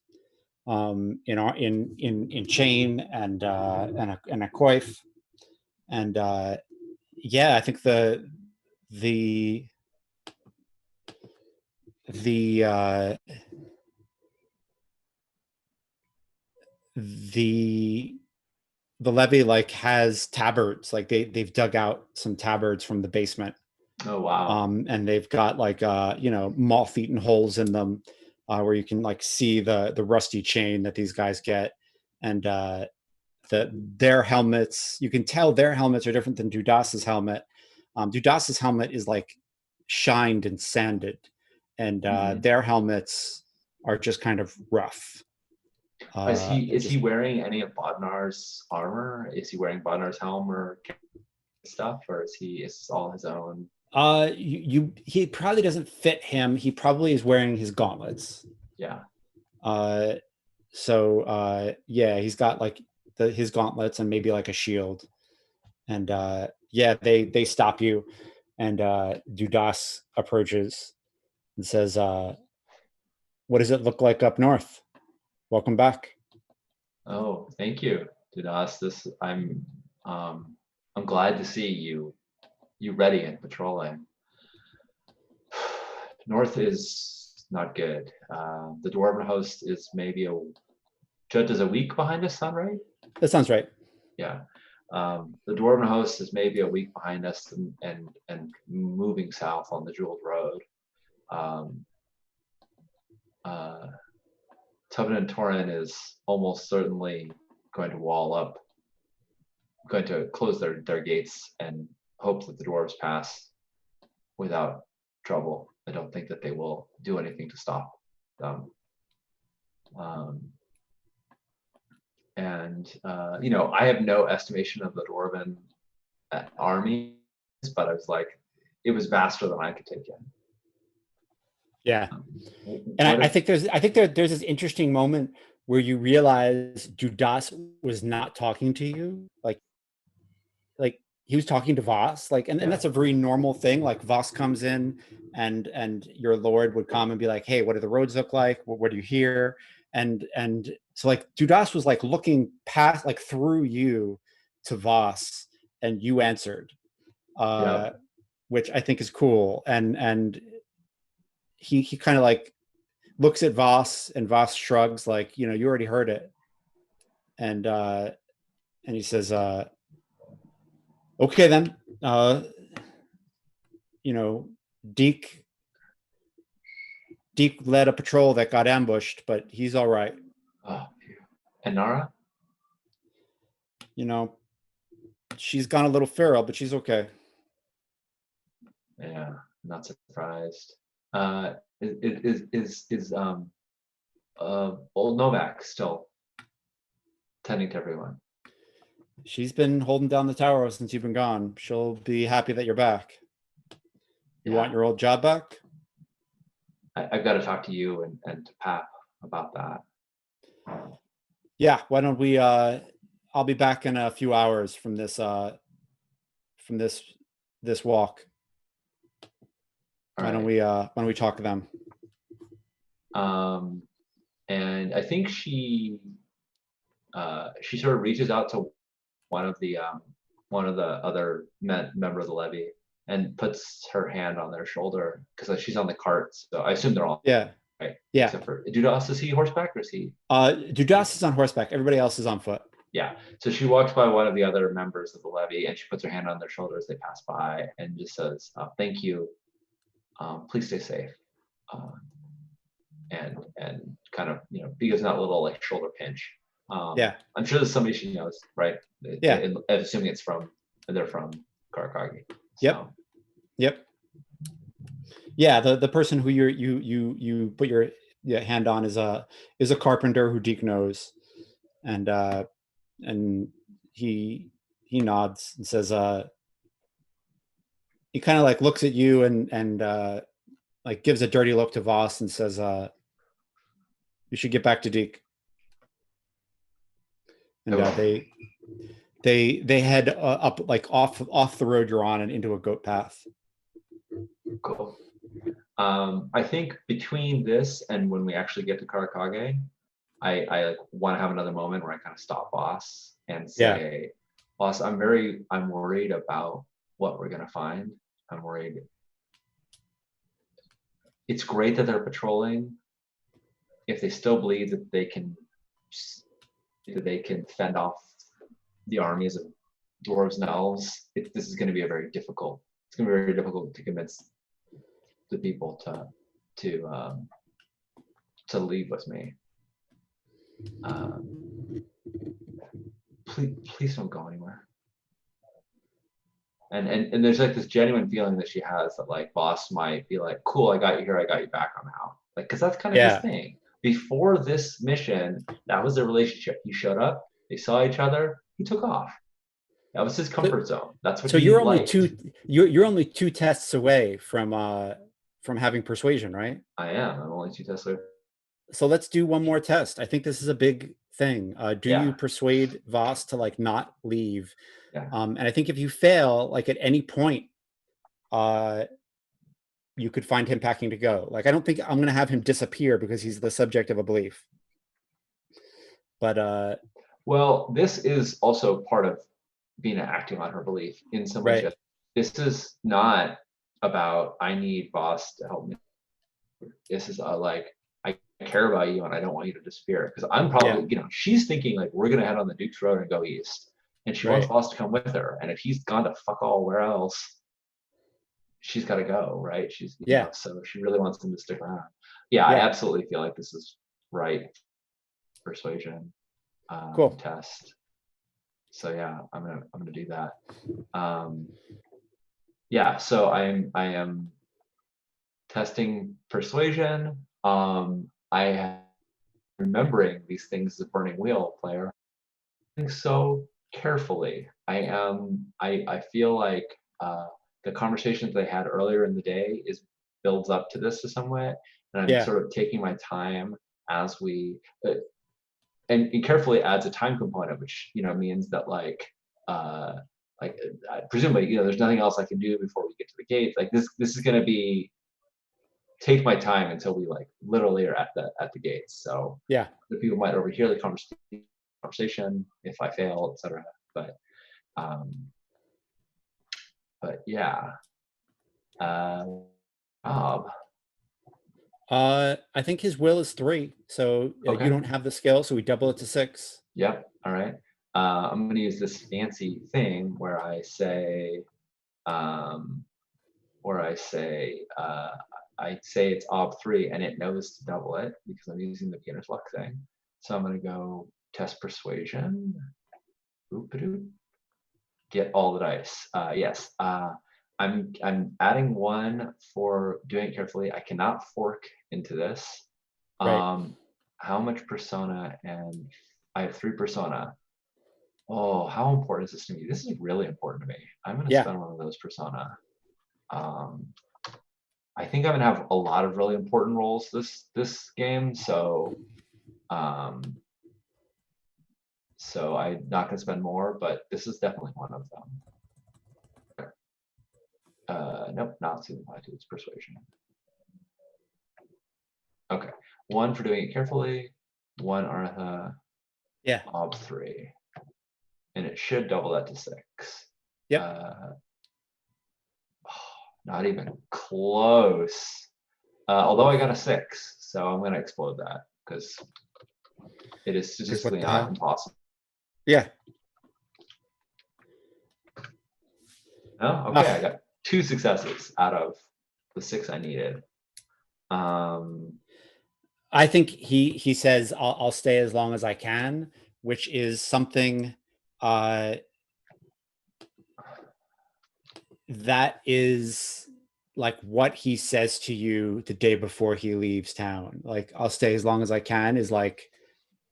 in chain and a coif, and yeah, I think the levy like has tabards, like they've dug out some tabards from the basement. Oh wow. And they've got like moth-eaten holes in them, where you can like see the rusty chain that these guys get, and their helmets, you can tell their helmets are different than Dudas's helmet. Dudas's helmet is like shined and sanded, and their helmets are just kind of rough. Is he wearing any of Bodnar's armor? Is he wearing Bodnar's helm or stuff, or is this all his own? He probably doesn't fit him. He probably is wearing his gauntlets. Yeah. So yeah, he's got like his gauntlets and maybe like a shield. And yeah, they stop you, and Dudas approaches and says, "What does it look like up north? Welcome back." Oh, thank you, Dudas. I'm glad to see you ready and patrolling. North is not good. The Dwarven host is maybe Judd is a week behind us, sound right? That sounds right. Yeah. The Dwarven host is maybe a week behind us and moving south on the Jeweled Road. Tubman and Torin is almost certainly going to wall up going to close their gates and hope that the dwarves pass without trouble. I don't think that they will do anything to stop them. You know, I have no estimation of the dwarven army, but I was like, it was vaster than I could take in. Yeah, and I think there's this interesting moment where you realize Judas was not talking to you, like he was talking to Voss, like, and that's a very normal thing. Like Voss comes in, and your lord would come and be like, hey, what do the roads look like? What do you hear? And so like Judas was like looking past, like through you to Voss, and you answered, which I think is cool. And he kind of like looks at Voss, and Voss shrugs, like, you know, you already heard it. And he says, okay then, you know, Deke led a patrol that got ambushed, but he's all right. Oh, and Nara? You know, she's gone a little feral, but she's okay. Yeah, not surprised. Is old Novak still tending to everyone? She's been holding down the tower since you've been gone. She'll be happy that you're back. You want your old job back? I've got to talk to you and to Pap about that. Yeah, why don't we I'll be back in a few hours from this walk. Why don't we talk to them? And I think she sort of reaches out to one of the other member of the levy and puts her hand on their shoulder, because she's on the cart. So I assume they're all right. Yeah. Except for Judas. Is he horseback or is he? Judas is on horseback. Everybody else is on foot. Yeah. So she walks by one of the other members of the levy and she puts her hand on their shoulder as they pass by and just says, "Thank you. Please stay safe." And kind of, you know, because that little like shoulder pinch. I'm sure there's somebody she knows, right? Assuming they're from Karakagi. So. Yep. Yeah, the person who you put your hand on is a carpenter who Deke knows, and he nods and says, he kind of like looks at you and like gives a dirty look to Voss and says, you should get back to Deke. And they head up, like off the road you're on and into a goat path. Cool. I think between this and when we actually get to Karakage, I like want to have another moment where I kind of stop Boss and say, Boss, I'm worried about what we're gonna find. I'm worried. It's great that they're patrolling. If they still believe that they can fend off the armies of dwarves and elves, this is going to be very difficult to convince the people to leave with me. Please don't go anywhere. And there's like this genuine feeling that she has that like Boss might be like, cool, I got you here, I got you back, I'm out. Like, because that's kind of his thing. Before this mission, that was their relationship. He showed up, they saw each other, he took off. That was his comfort zone. That's what. So you're only you're only 2 tests away from having persuasion, right? I am. I'm only 2 tests away. So let's do one more test. I think this is a big thing. Do you persuade Voss to like not leave? And I think if you fail, like at any point, you could find him packing to go. Like I don't think I'm going to have him disappear because he's the subject of a belief. But well, this is also part of Bina acting on her belief in some way. Right. This is not about I need Voss to help me. This is like I care about you and I don't want you to disappear, because I'm probably you know, she's thinking like we're gonna head on the Duke's Road and go east, and she wants Voss to come with her, and if he's gone to fuck all where else, she's got to go, right? She's you know, so she really wants him to stick around. I absolutely feel like this is right persuasion test. So yeah, I'm gonna do that. Yeah, so I am testing persuasion. I am remembering these things as a burning wheel player so carefully. I feel like the conversations I had earlier in the day is builds up to this to some way, and I'm Yeah. sort of taking my time as we and it carefully adds a time component, which means that uh, presumably there's nothing else I can do before we get to the gate. Like this is going to be take my time until we literally are at the gates. So Yeah. the people might overhear the conversation if I fail, etc. But um, yeah, uh, Bob. I think his will is 3, so you Okay. don't have the skill, so we double it to 6. Yep. All right. I'm going to use this fancy thing where I say, um, I say it's ob3 and it knows to double it because I'm using the beginner's luck thing. So I'm going to go test persuasion. Oop-a-doop. Get all the dice. Yes. I'm adding 1 for doing it carefully. I cannot fork into this. Right. How much persona? And I have 3 persona. Oh, how important is this to me? This is really important to me. I'm going to Yeah. spend 1 of those persona. I think I'm going to have a lot of really important roles this game, so I'm not going to spend more, but this is definitely one of them. Nope, not Susan Patu, it's persuasion. Okay, 1 for doing it carefully, 1 Artha, Yeah. ob3, and it should double that to 6. Yep. Not even close. Although I got a 6, so I'm going to explode that because it is statistically not impossible. Yeah. Oh, okay, I got 2 successes out of the 6 I needed. I think he says I'll stay as long as I can, which is something that is like what he says to you the day before he leaves town. Like, I'll stay as long as I can is like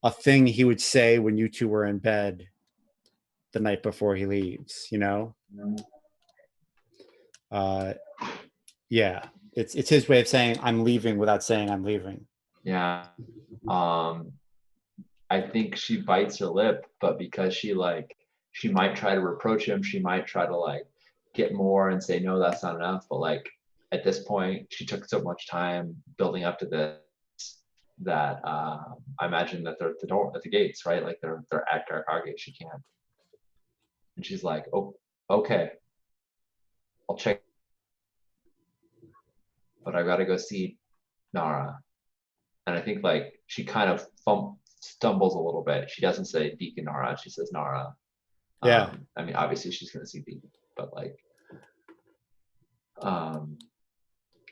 a thing he would say when you two were in bed the night before he leaves, yeah, it's his way of saying I'm leaving without saying I'm leaving. Yeah. I think she bites her lip, but because she might try to reproach him, she might try to get more and say no, that's not enough. But at this point, she took so much time building up to this that I imagine that they're at the door, at the gates, right? Like they're at our gate. She can't, and she's like, oh, okay, I'll check, but I gotta go see Nara. And I think she kind of stumbles a little bit. She doesn't say Deacon Nara, she says Nara. Yeah. I mean, obviously she's going to see Deacon, but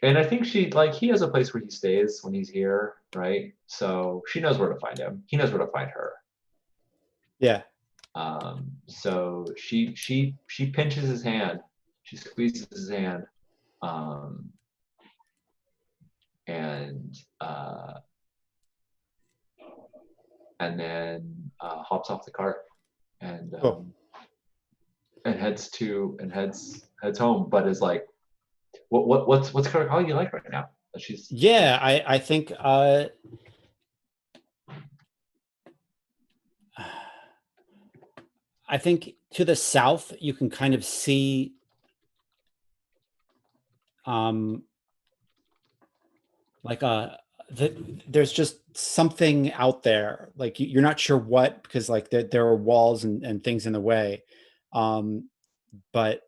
and I think he has a place where he stays when he's here, right? So she knows where to find him. He knows where to find her. Yeah. So she pinches his hand, she squeezes his hand, and then hops off the cart and Cool. and heads home, but is like, what's calling you like right now? She's Yeah, I think I think to the south you can kind of see like there's just something out there, like you're not sure what, because like there are walls and things in the way, but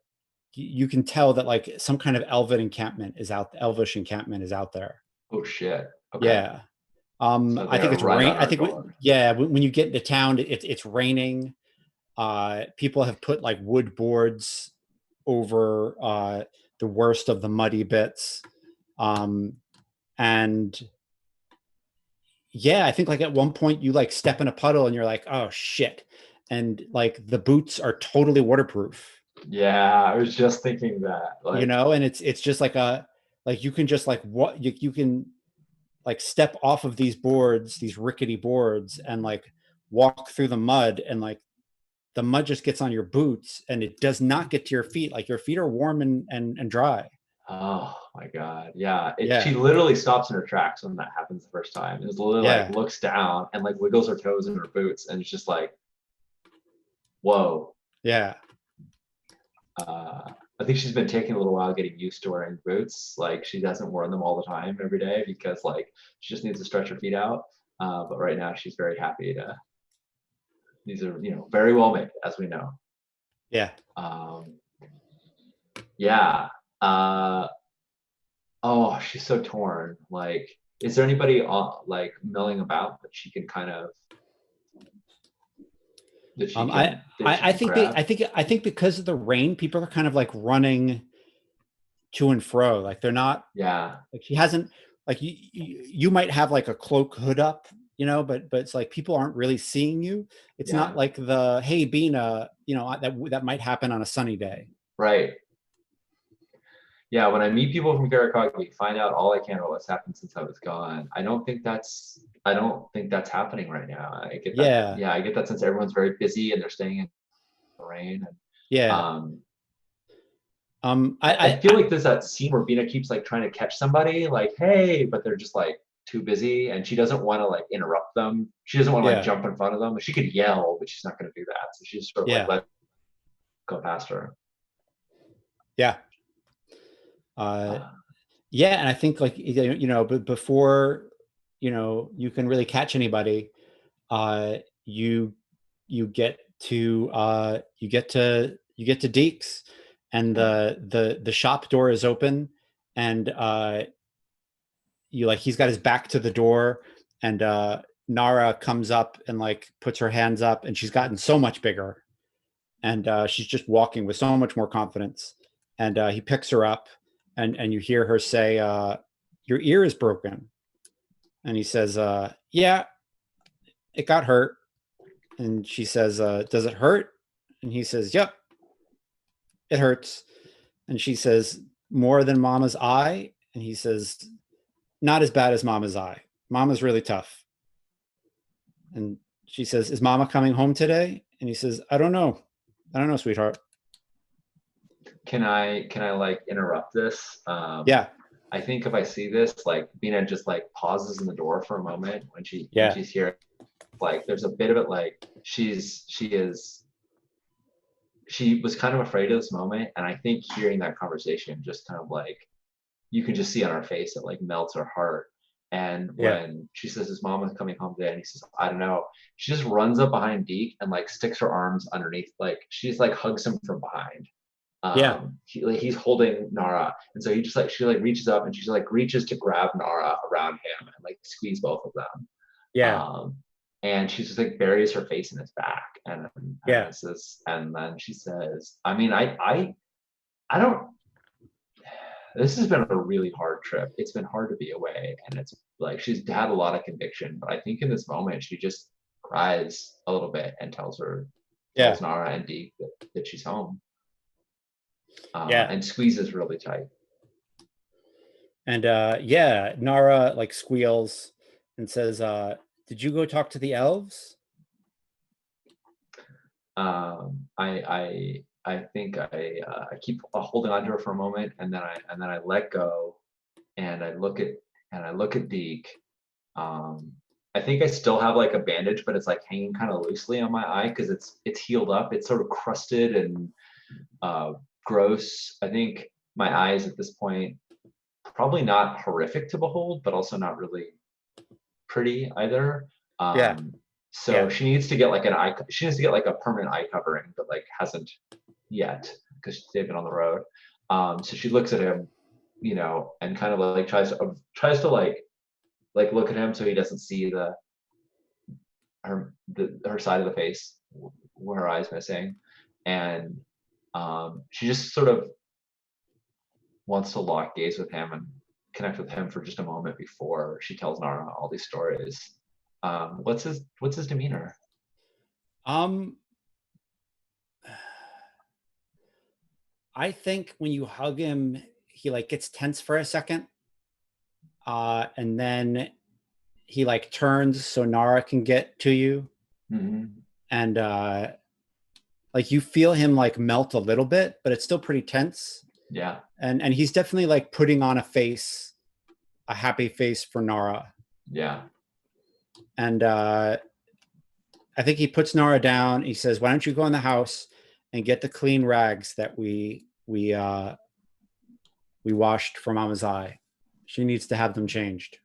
you can tell that like some kind of elvish encampment is out there. oh shit. Okay. Yeah. So I think they're it's right rain. on I our think door. yeah, when you get into town, it's raining. People have put like wood boards over the worst of the muddy bits, and yeah, I think like at one point you like step in a puddle and you're like, oh shit, and like the boots are totally waterproof, Yeah, I was just thinking that. you Like, know, and it's just like a like you can just like what you can like step off of these boards, these rickety boards, and like walk through the mud, and like the mud just gets on your boots and it does not get to your feet. Like your feet are warm and dry. oh my God. Yeah. She Yeah. literally stops in her tracks when that happens the first time. It's literally like Yeah. looks down and like wiggles her toes in her boots. And it's just like, whoa. Yeah. I think she's been taking a little while getting used to wearing boots. Like she doesn't wear them all the time every day because like she just needs to stretch her feet out. But right now she's very happy to, these are, very well made, as we know. Yeah. Um, yeah. Uh, oh, she's so torn. Like, is there anybody like milling about that she can kind of that she can I think they grab? I think because of the rain, people are kind of like running to and fro. Like they're not Yeah, like she hasn't like you might have like a cloak hood up, you know, but it's like people aren't really seeing you. It's not yeah, like the hey Bina, you know, that might happen on a sunny day. right. Yeah, when I meet people from Karakagi, find out all I can about what's happened since I was gone. I don't think that's happening right now. I get that. Yeah. Yeah, I get that since everyone's very busy and they're staying in the rain. And Yeah. um, I I feel like there's that scene where Bina keeps like trying to catch somebody, like, hey, but they're just like too busy and she doesn't want to like interrupt them. She doesn't want to like yeah. jump in front of them. She could yell, but she's not going to do that. So she just sort of like Yeah. let go past her. Yeah. Uh Uh, yeah, and I think like but before you can really catch anybody, uh you you get to Deeks, and yeah. the shop door is open, and you like he's got his back to the door, and Nara comes up and like puts her hands up, and she's gotten so much bigger, and she's just walking with so much more confidence, and he picks her up, and you hear her say, your ear is broken, and he says, yeah, it got hurt. And she says, does it hurt? And he says, yep, it hurts. And she says, more than mama's eye? And he says, not as bad as mama's eye. Mama's really tough. And she says, is mama coming home today? And he says, I don't know. I don't know, sweetheart. Can I like interrupt this? Yeah. I think if I see this, like Bina just like pauses in the door for a moment when Yeah. she's here. Like there's a bit of it like she was kind of afraid of this moment, and I think hearing that conversation just kind of like you can just see on her face it like melts her heart. And Yeah. when she says his mom is coming home today, and he says, I don't know, she just runs up behind Deke and like sticks her arms underneath, like she's like hugs him from behind. Yeah. He's holding Nara, and so he just like she like reaches up and she like reaches to grab Nara around him and like squeeze both of them. Yeah. Um, and she just like buries her face in his back, Yeah. and then she says, I mean, I don't. This has been a really hard trip. It's been hard to be away, and it's like she's had a lot of conviction, but I think in this moment she just cries a little bit and Yeah. tells Nara and Deke that she's home, Yeah. and squeezes really tight. And yeah, Nara like squeals and says, did you go talk to the elves? I think I keep holding on to her for a moment, and then I let go, and I look at Deke. Um, I think I still have like a bandage, but it's like hanging kind of loosely on my eye because it's healed up. It's sort of crusted and uh, gross. I think my eyes at this point probably not horrific to behold, but also not really pretty either. Yeah. So Yeah. she needs to get like she needs to get like a permanent eye covering, but like hasn't yet because they've been on the road. So she looks at him, and kind of like tries to like look at him so he doesn't see her side of the face where her eyes missing, and she just sort of wants to lock gaze with him and connect with him for just a moment before she tells Nara all these stories. What's his demeanor? I think when you hug him, he like gets tense for a second, and then he like turns so Nara can get to you, and like you feel him like melt a little bit, but it's still pretty tense. Yeah. And he's definitely like putting on a happy face for Nara. Yeah. And I think he puts Nara down. He says, "Why don't you go in the house and get the clean rags that we washed from Mama's eye? She needs to have them changed."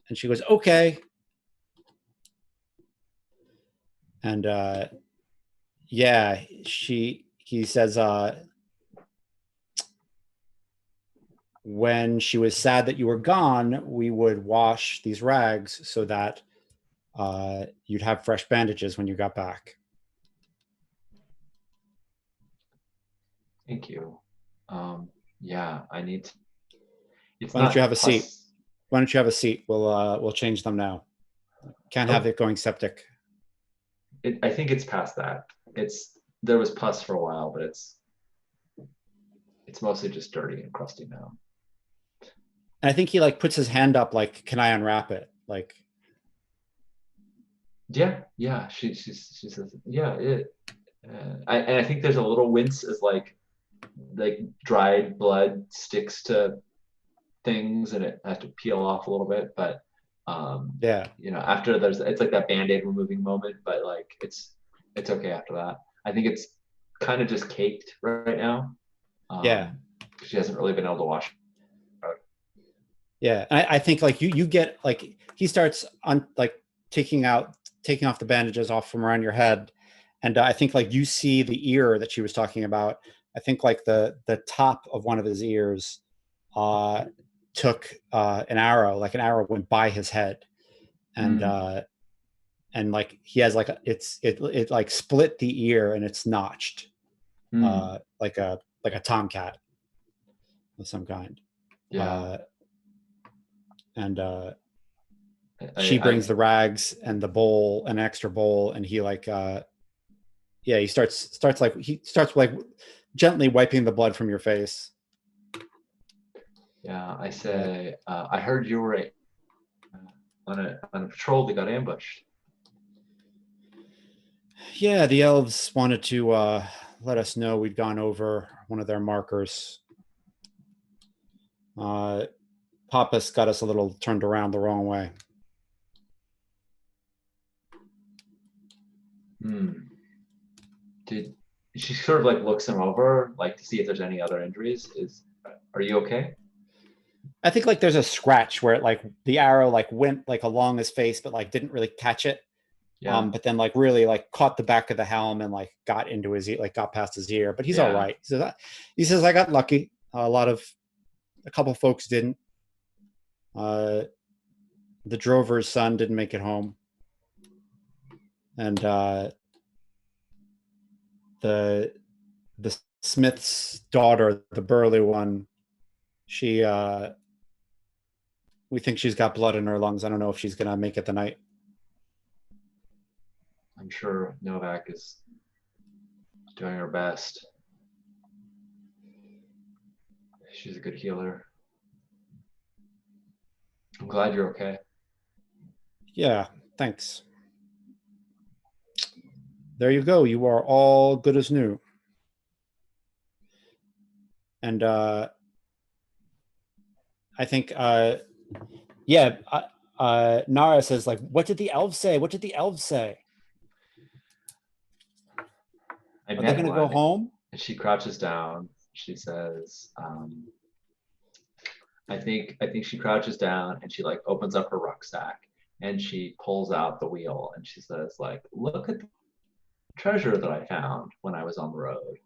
And she goes, "Okay." And yeah, he says, when she was sad that you were gone, we would wash these rags so that you'd have fresh bandages when you got back. Thank you. Yeah, I need to. It's Why don't you have not a seat? pus. Why don't you have a seat? We'll change them now. Can't have it going septic. I think it's past that. There was pus for a while, but it's mostly just dirty and crusty now. And I think he like puts his hand up, like, "Can I unwrap it?" Like, yeah. She says, yeah. And I think there's a little wince as like dried blood sticks to things and it has to peel off a little bit, but yeah, after it's like that band-aid removing moment, but like it's okay after that. I think it's kind of just caked right now. yeah, she hasn't really been able to wash it out. yeah. I think like you get like he starts on like taking off the bandages off from around your head, and I think like you see the ear that she was talking about. I think like the top of one of his ears took an arrow, like an arrow went by his head, and like he has like it like split the ear and it's notched, like a tomcat of some kind. Yeah. And she brings the rags and the bowl, an extra bowl, and he like he starts like gently wiping the blood from your face. Yeah, I say, I heard you were on a patrol that got ambushed. Yeah, the elves wanted to let us know we'd gone over one of their markers. Pappas got us a little turned around the wrong way. Did she sort of like looks him over, like to see if there's any other injuries? Are you okay? I think like there's a scratch where it like the arrow like went like along his face, but like didn't really catch it. Yeah. But then like really like caught the back of the helm and like got into his ear, like got past his ear. But he's all right. He says I got lucky. A couple folks didn't. The drover's son didn't make it home, and the smith's daughter, the burly one, she we think she's got blood in her lungs. I don't know if she's gonna make it the night. I'm sure Novak is doing her best. She's a good healer. I'm glad you're okay. Yeah, thanks. There you go. You are all good as new. And I think, Nara says, like, what did the elves say? What did the elves say? Are they going to go home? And she crouches down. She says, I think she crouches down and she like opens up her rucksack and she pulls out the wheel and she says, like, look at the treasure that I found when I was on the road.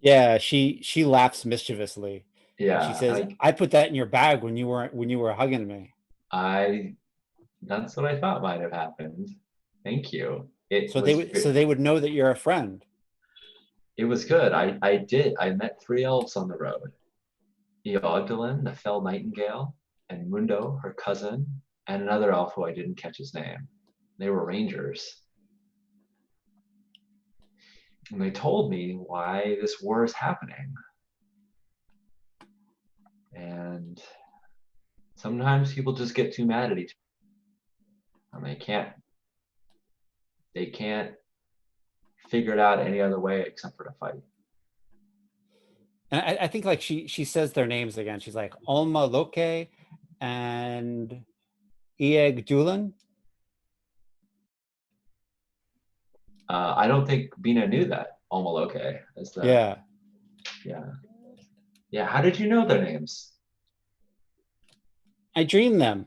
Yeah, she laughs mischievously. Yeah. She says, I put that in your bag when you were hugging me. That's what I thought might have happened. Thank you. So they would know that you're a friend. It was good. I met 3 elves on the road. Eogdalin, the fell nightingale, and Mundo, her cousin, and another elf who I didn't catch his name. They were rangers. And they told me why this war is happening. And sometimes people just get too mad at each other, and they can't figure it out any other way except for to fight. And I think like she says their names again. She's like Alma Loke and Ieg Dulan. I don't think Bina knew that. Omaloke is the Yeah. yeah. Yeah, how did you know their names? I dreamed them.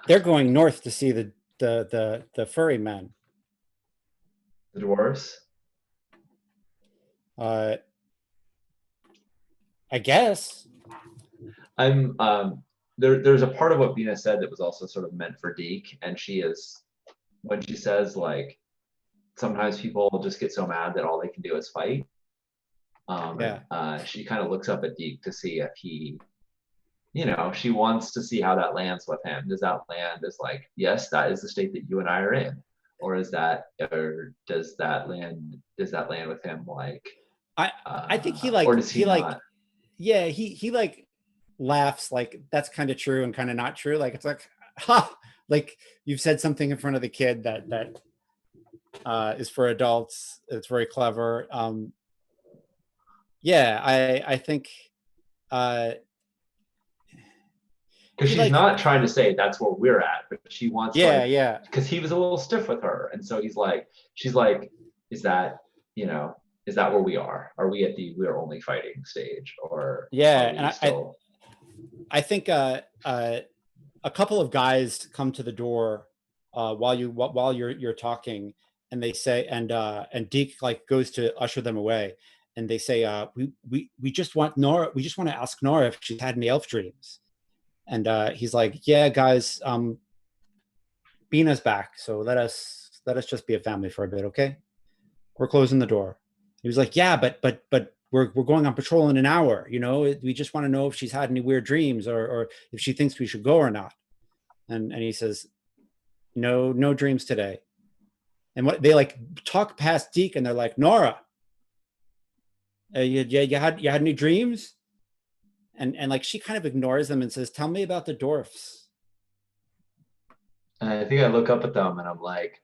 They're going north to see the furry men. The dwarves? I guess. I'm there's a part of what Bina said that was also sort of meant for Deke, and she is when she says like sometimes people just get so mad that all they can do is fight. She kind of looks up at Deke to see if he, she wants to see how that lands with him. Does that land as like, yes, that is the state that you and I are in, or does that land with him like? I think he or does he like not? yeah, he like laughs like that's kind of true and kind of not true. Like it's like, ha, like you've said something in front of the kid that is for adults. It's very clever. Yeah, I think Because he she's like not trying to say that's where we're at, but she wants to like, yeah. because he was a little stiff with her, and so she's like, is that is that where we are? Are we at the we're only fighting stage, or Yeah, are we and still? I think a couple of guys come to the door while you're talking, and they say, and Deke like goes to usher them away, and they say, we just want Nora. We just want to ask Nora if she's had any elf dreams, and he's like, yeah, guys, Bina's back, so let us just be a family for a bit, okay? We're closing the door. He was like, yeah, but we're going on patrol in an hour. We just want to know if she's had any weird dreams or if she thinks we should go or not. And he says, no dreams today. And what they like talk past Deke, and they're like, Nora, you had any dreams? And like she kind of ignores them and says, tell me about the dwarfs. And I think I look up at them and I'm like,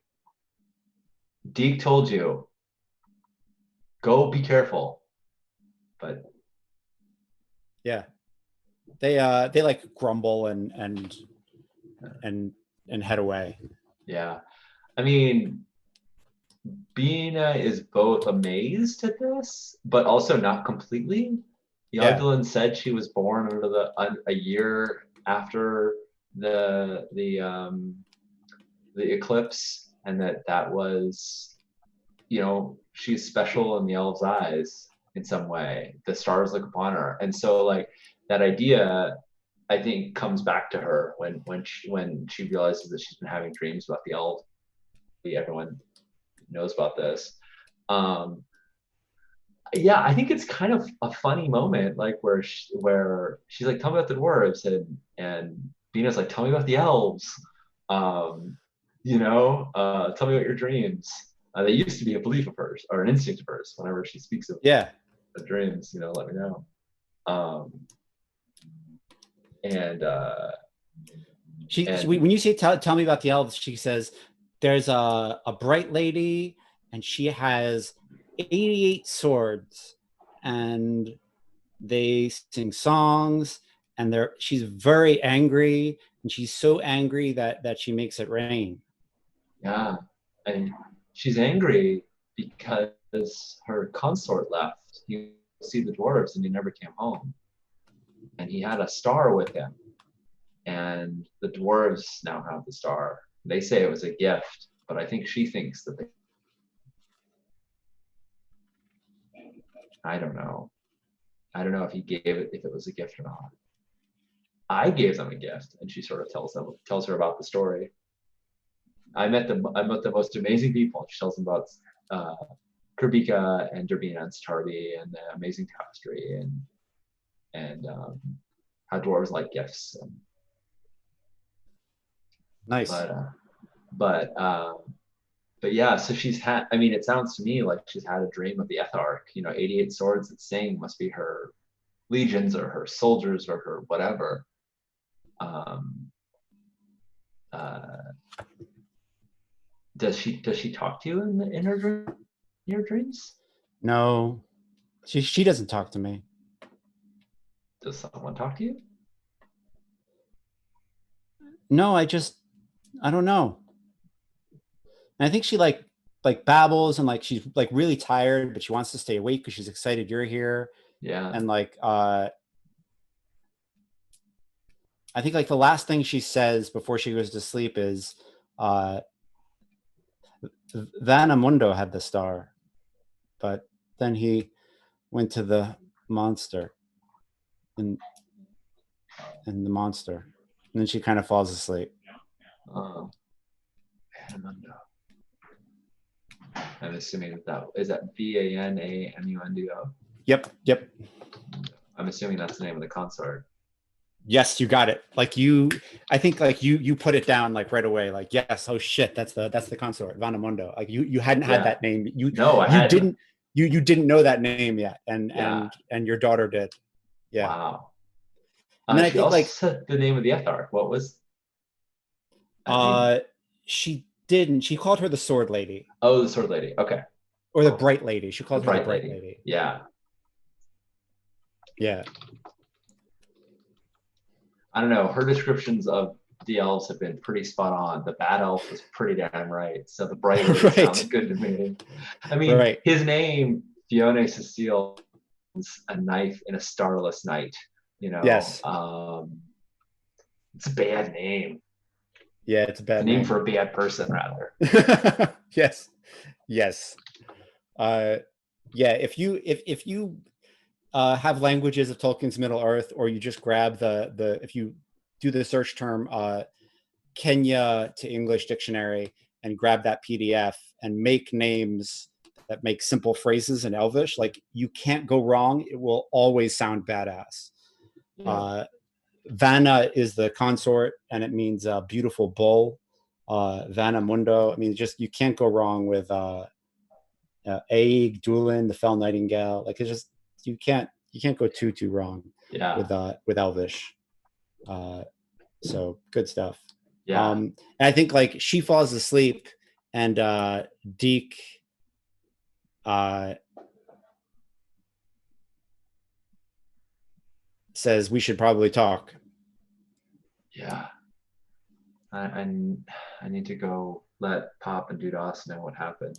Deke told you, go be careful, but Yeah, they like grumble and head away. yeah, I mean, Bina is both amazed at this, but also not completely. Yeah, Yagdalin said she was born a year after the eclipse, and that was, she's special in the elves' eyes in some way. The stars look upon her, and so like that idea, I think, comes back to her when she realizes that she's been having dreams about the elves. Everyone knows about this. Um, yeah, I think it's kind of a funny moment, like where she's like, "Tell me about the dwarves," and Bina's like, "Tell me about the elves." Tell me about your dreams. They used to be a belief of hers or an instinct of hers. Whenever she speaks of yeah. the dreams, let me know. Um, and When you say tell me about the elves, she says there's a bright lady and she has 88 swords and they sing songs and she's very angry and she's so angry that she makes it rain. yeah, and she's angry because her consort left. He see the dwarves and he never came home. And he had a star with him. And the dwarves now have the star. They say it was a gift, but I think she thinks that I don't know. I don't know if he gave it, if it was a gift or not. I gave them a gift, and she sort of tells her about the story. I met the most amazing people. She tells them about Kerbika and Derbina and Starby and the amazing tapestry and how dwarves like gifts. Nice. But yeah, so she's had, I mean, it sounds to me like she's had a dream of the Ethark, 88 swords it's saying must be her legions or her soldiers or her whatever. Um, uh, does she talk to you in your dreams? No, she doesn't talk to me. Does someone talk to you? No, I don't know. And I think she like babbles and like she's like really tired, but she wants to stay awake because she's excited you're here. Yeah. And like I think like the last thing she says before she goes to sleep is Vanamundo had the star, but then he went to the monster and the monster. And then she kind of falls asleep. Oh, Vanamundo. I'm assuming that is that Vanamundo. Yep. I'm assuming that's the name of the consort. Yes, you got it. Like I think like you put it down like right away. Like, yes, oh shit, that's the consort, Vanamundo. Like you hadn't had that name. No, I hadn't. You didn't know that name yet, and your daughter did. Yeah. Wow. And then I she think also like said the name of the Ethark. What was? She didn't. She called her the Sword Lady. Oh, the Sword Lady. Okay. Or the Bright Lady. She called her the Bright Lady. Yeah. Yeah. I don't know. Her descriptions of the elves have been pretty spot on. The bad elf was pretty damn right. So the bright lady sounds good to me. I mean, his name, Fiona Cecile, is a knife in a starless night. Yes. It's a bad name. Yeah, it's a bad name for a bad person, rather. Yes. Yeah, if you have languages of Tolkien's Middle Earth, or you just grab if you do the search term Kenya to English dictionary and grab that PDF and make names that make simple phrases in Elvish, like you can't go wrong. It will always sound badass. Yeah. Vana is the consort, and it means beautiful bull. Vanamundo, I mean, just you can't go wrong with Aig, Dulin, the fell nightingale. Like it's just you can't go too wrong. Yeah. With Elvish. So good stuff. Yeah. And I think like she falls asleep, and Deke says we should probably talk. Yeah. I need to go let Pop and Dudas know what happened.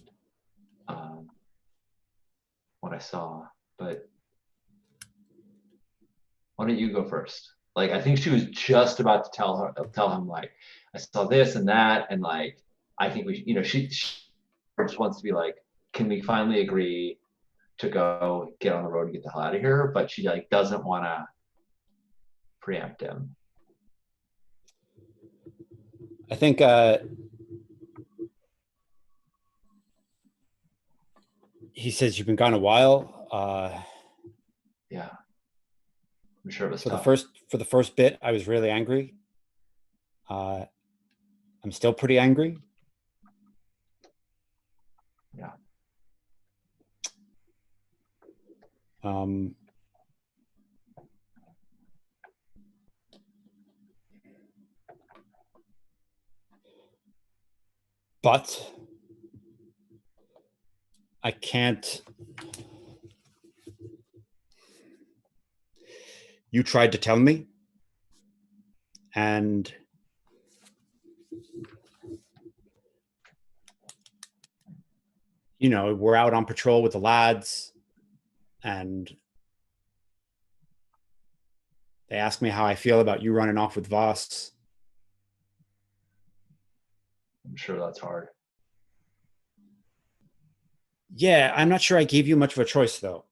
What I saw, but why don't you go first? Like, I think she was just about to tell him like, I saw this and that, and like, I think she just wants to be like, can we finally agree to go get on the road and get the hell out of here? But she like doesn't want to preempt him. I think he says you've been gone a while. Yeah. I'm sure it was for tough. the first bit, I was really angry. I'm still pretty angry. Yeah. But I can't. You tried to tell me, and we're out on patrol with the lads, and they ask me how I feel about you running off with Voss. I'm sure that's hard. Yeah, I'm not sure I gave you much of a choice, though.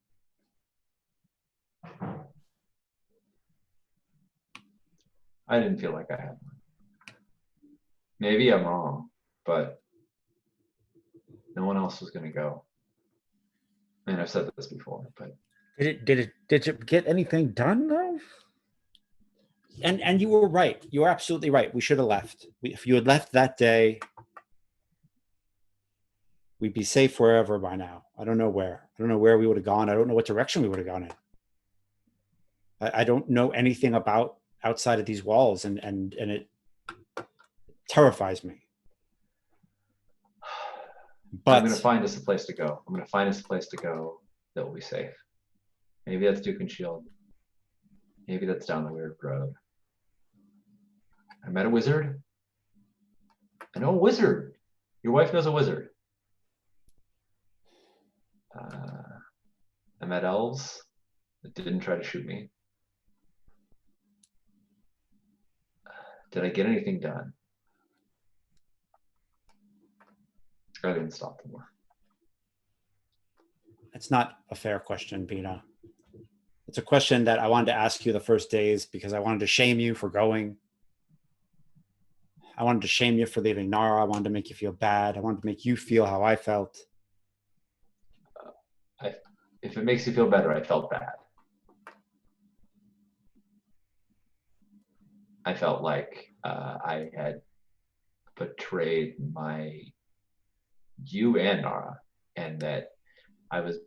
I didn't feel like I had one. Maybe I'm wrong, but no one else was going to go. And I've said this before, but did you get anything done though? and you were right. You were absolutely right. We should have left. If you had left that day, we'd be safe wherever by now. I don't know where. I don't know where we would have gone. I don't know what direction we would have gone in. I don't know anything about outside of these walls, and it terrifies me. But I'm going to find us a place to go. I'm going to find us a place to go that will be safe. Maybe that's Duke and Shield. Maybe that's down the weird road. I met a wizard. I know a wizard. Your wife knows a wizard. I met elves that didn't try to shoot me. Did I get anything done? I didn't stop the war. It's not a fair question, Bina. It's a question that I wanted to ask you the first days because I wanted to shame you for going. I wanted to shame you for leaving Nara. I wanted to make you feel bad. I wanted to make you feel how I felt. If it makes you feel better, I felt bad. I felt like I had betrayed you and Nara, and that I was,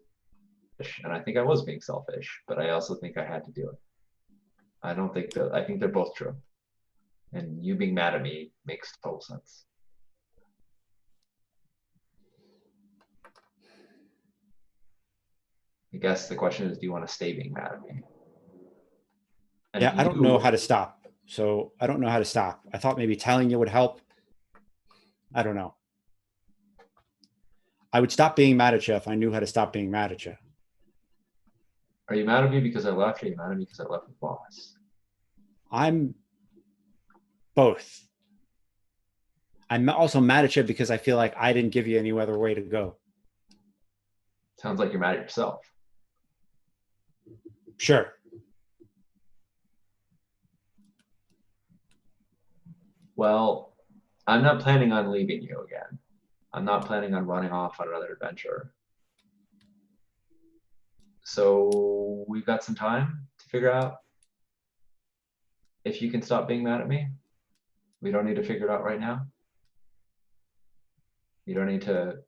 and I think I was being selfish, but I also think I had to do it. I think they're both true. And you being mad at me makes total sense. I guess the question is, do you want to stay being mad at me? And yeah, I don't know how to stop. So I don't know how to stop. I thought maybe telling you would help. I don't know. I would stop being mad at you if I knew how to stop being mad at you. Are you mad at me because I left, or are you mad at me because I left with boss? I'm both. I'm also mad at you because I feel like I didn't give you any other way to go. Sounds like you're mad at yourself. Sure. Well, I'm not planning on leaving you again. I'm not planning on running off on another adventure. So we've got some time to figure out if you can stop being mad at me. We don't need to figure it out right now. You don't need to.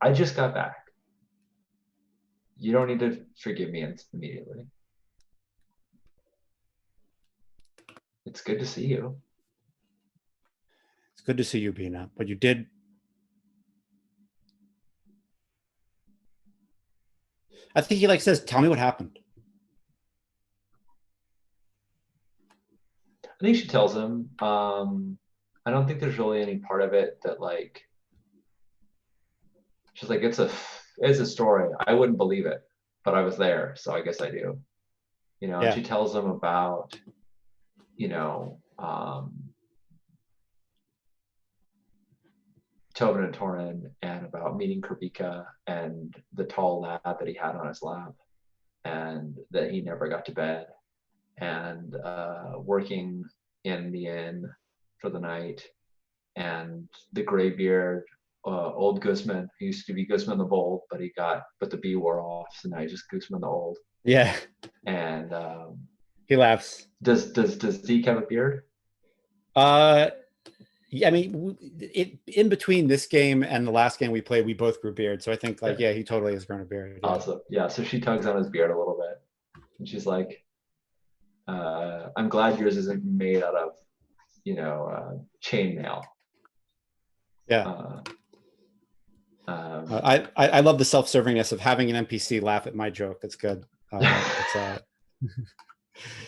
I just got back. You don't need to forgive me immediately. It's good to see you. It's good to see you, Bina. But you did. I think he says, tell me what happened. I think she tells him. I don't think there's really any part of it that she's like, it's a story. I wouldn't believe it, but I was there, so I guess I do. Yeah. And she tells him about, Tobin and Torin, and about meeting Krabika and the tall lad that he had on his lap, and that he never got to bed, and working in the inn for the night, and the graybeard, old Guzman, who used to be Guzman the Bold, but the B wore off, so now he's just Guzman the Old. Yeah. And he laughs. Does Zeke have a beard? Yeah, I mean, in between this game and the last game we played, we both grew beard. So I think he totally has grown a beard. Yeah. Awesome. Yeah. So she tugs on his beard a little bit, and she's like, "I'm glad yours isn't made out of, chainmail." Yeah. I love the self-servingness of having an NPC laugh at my joke. It's good.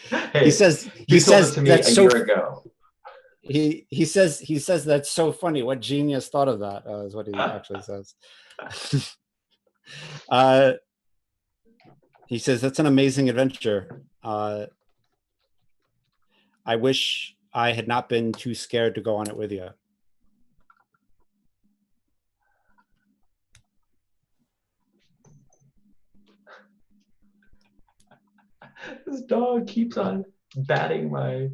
Hey, he says to me a year ago. He says that's so funny. What genius thought of that? Is what he actually says. He says that's an amazing adventure. I wish I had not been too scared to go on it with you. This dog keeps on batting my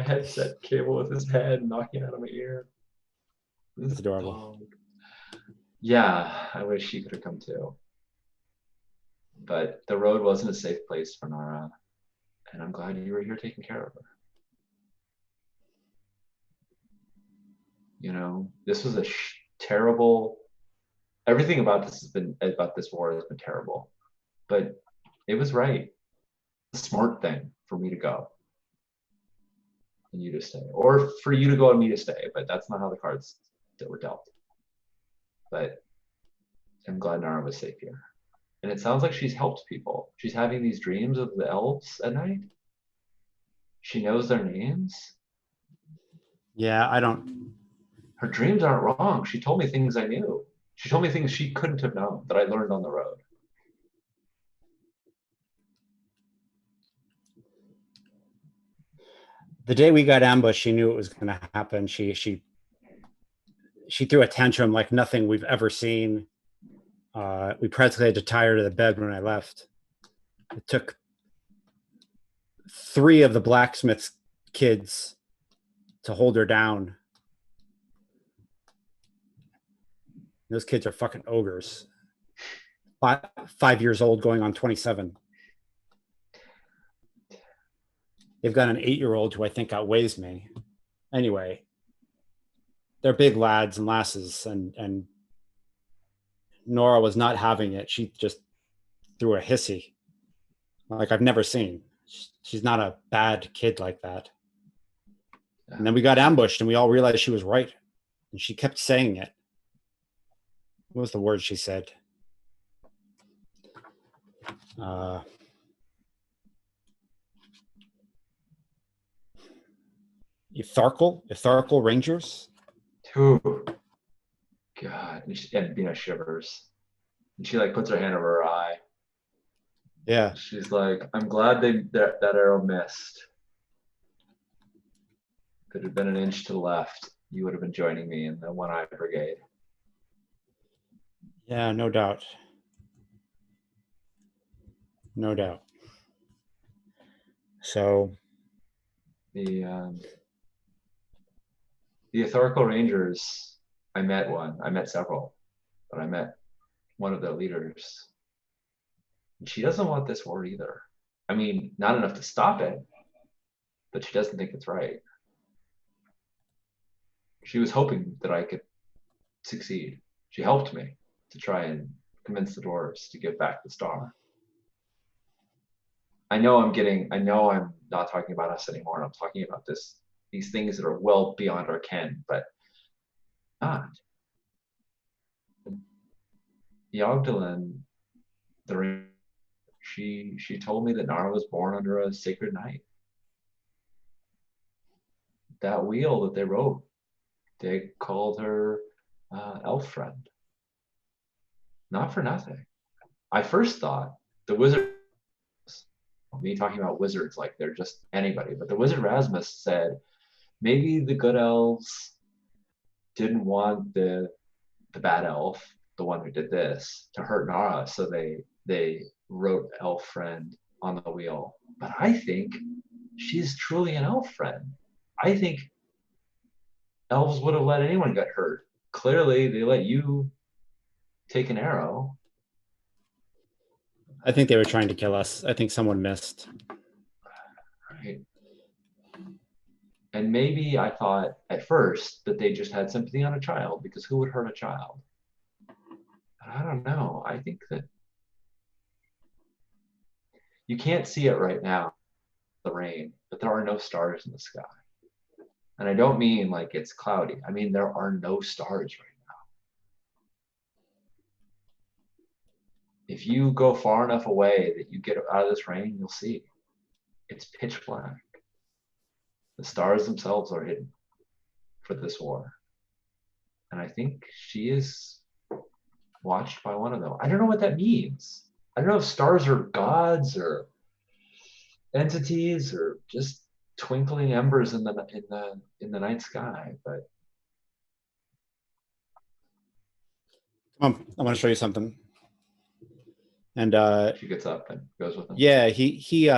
headset cable with his head, knocking out of my ear. That's adorable. Yeah, I wish she could have come too. But the road wasn't a safe place for Nara, And I'm glad you were here taking care of her. You know, this was a terrible. Everything about this war has been terrible, but it was right. The smart thing for me to go and you to stay, or for you to go and me to stay. But that's not how the cards that were dealt. But I'm glad Nara was safe here. And it sounds like she's helped people. She's having these dreams of the elves at night. She knows their names. Yeah, I don't. Her dreams aren't wrong. She told me things I knew. She told me things she couldn't have known that I learned on the road. The day we got ambushed, she knew it was going to happen. She threw a tantrum like nothing we've ever seen. We practically had to tie her to the bed when I left. It took 3 of the blacksmith's kids to hold her down. Those kids are fucking ogres. 5 years old, going on 27. They've got an 8-year-old who I think outweighs me. Anyway, they're big lads and lasses, and Nora was not having it. She just threw a hissy like I've never seen. She's not a bad kid like that. And then we got ambushed and we all realized she was right. And she kept saying it. What was the word she said? Etherical Rangers. Ooh. God, and shivers. And she like puts her hand over her eye. Yeah. She's like, I'm glad that arrow missed. Could have been an inch to the left. You would have been joining me in the One Eye Brigade. Yeah, no doubt. No doubt. So the Etherical Rangers, I met several, but I met one of their leaders. And she doesn't want this war either. I mean, not enough to stop it, but she doesn't think it's right. She was hoping that I could succeed. She helped me to try and convince the dwarves to give back the star. I know I'm not talking about us anymore. I'm talking about these things that are well beyond our ken, but not. Yogdalin, she told me that Nara was born under a sacred night. That wheel that they wrote, they called her elf friend. Not for nothing. I first thought the wizard, me talking about wizards like they're just anybody, but the wizard Rasmus said maybe the good elves didn't want the bad elf, the one who did this, to hurt Nara, so they wrote elf friend on the wheel. But I think she's truly an elf friend. I think elves would have let anyone get hurt. Clearly, they let you take an arrow. I think they were trying to kill us. I think someone missed. Right. And maybe I thought at first that they just had sympathy on a child, because who would hurt a child? But I don't know. I think that you can't see it right now, the rain, but there are no stars in the sky. And I don't mean like it's cloudy. I mean, there are no stars right now. If you go far enough away that you get out of this rain, you'll see. It's pitch black. The stars themselves are hidden for this war. And I think she is watched by one of them. I don't know what that means. I don't know if stars are gods or entities or just twinkling embers in the night sky, but Come on, I want to show you something. And she gets up and goes with him. Yeah, he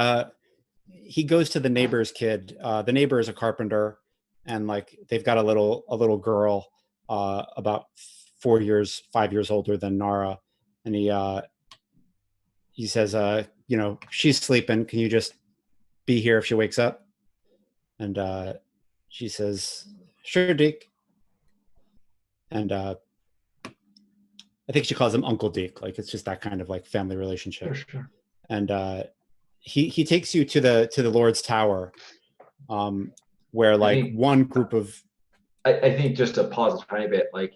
goes to the neighbor's kid. The neighbor is a carpenter, and like they've got a little girl about 5 years older than Nara, and he says, she's sleeping. Can you just be here if she wakes up? And she says, sure, Deke. And I think she calls him Uncle Deke. Like it's just that kind of like family relationship. Sure. And he takes you to the Lord's Tower, where like one group of I think just to pause a tiny bit, like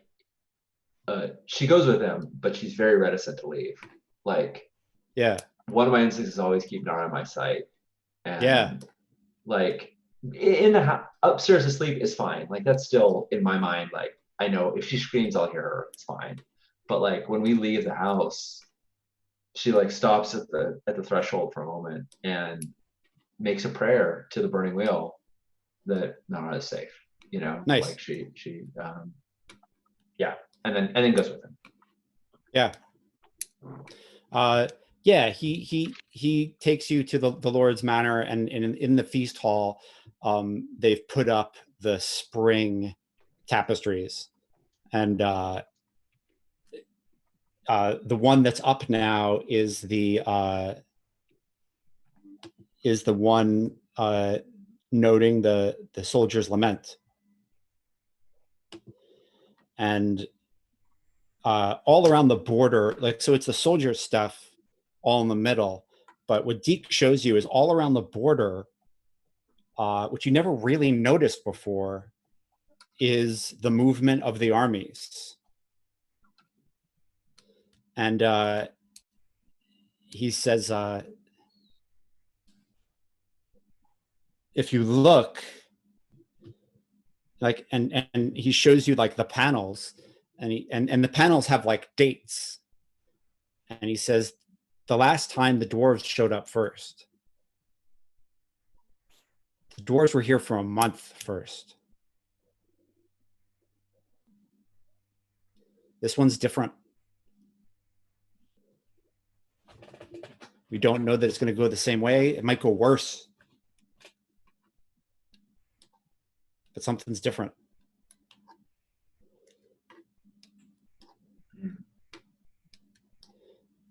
she goes with him, but she's very reticent to leave. Like, yeah, one of my instincts is always keep an eye on my sight. And yeah, like in the upstairs asleep is fine. Like that's still in my mind. Like I know if she screams, I'll hear her. It's fine. But like when we leave the house, she like stops at the threshold for a moment and makes a prayer to the burning wheel that Nara is safe. You know, nice. like she yeah, and then goes with him. Yeah. Yeah, he takes you to the Lord's Manor, and in the feast hall, they've put up the spring tapestries, and the one that's up now is the one noting the soldier's lament, and all around the border, like, so it's the soldiers' stuff all in the middle, but what Deke shows you is all around the border, which you never really noticed before, is the movement of the armies. And he says, if you look, like, and he shows you like the panels, and the panels have like dates, and he says the last time the dwarves showed up first, the dwarves were here for a month first. This one's different. We don't know that it's going to go the same way. It might go worse, but something's different.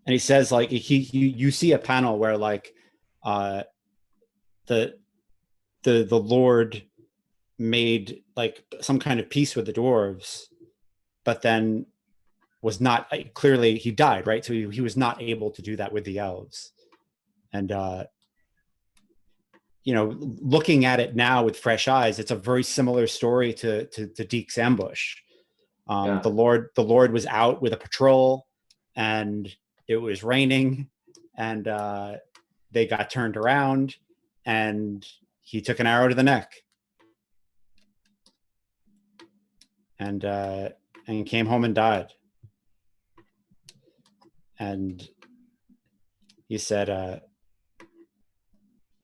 And he says, like, you see a panel where like the Lord made like some kind of peace with the dwarves, but then was not, clearly he died, right? So he was not able to do that with the elves. And you know, looking at it now with fresh eyes, it's a very similar story to Deke's ambush. Yeah. The Lord was out with a patrol, and it was raining, and they got turned around, and he took an arrow to the neck, and came home and died. And he said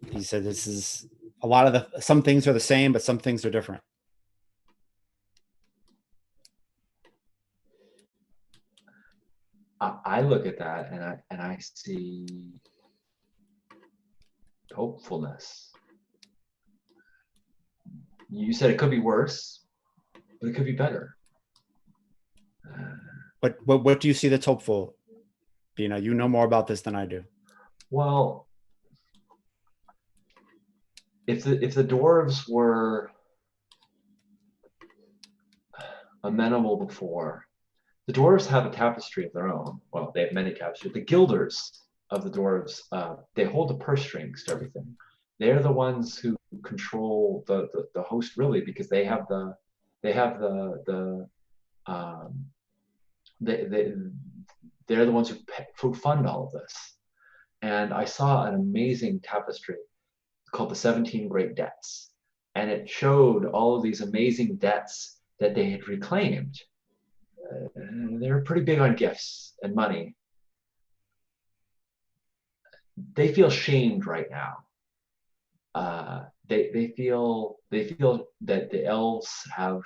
this is a lot of some things are the same, but some things are different. I look at that and I see hopefulness. You said it could be worse, but it could be better. But what do you see that's hopeful? Bina, you know more about this than I do. Well, if the dwarves were amenable before, the dwarves have a tapestry of their own. Well, they have many tapestries. The guilders of the dwarves, they hold the purse strings to everything. They're the ones who control the host, really, because they're the ones who fund all of this. And I saw an amazing tapestry called the 17 Great Debts, and it showed all of these amazing debts that they had reclaimed. They're pretty big on gifts and money. They feel shamed right now. They feel that the elves have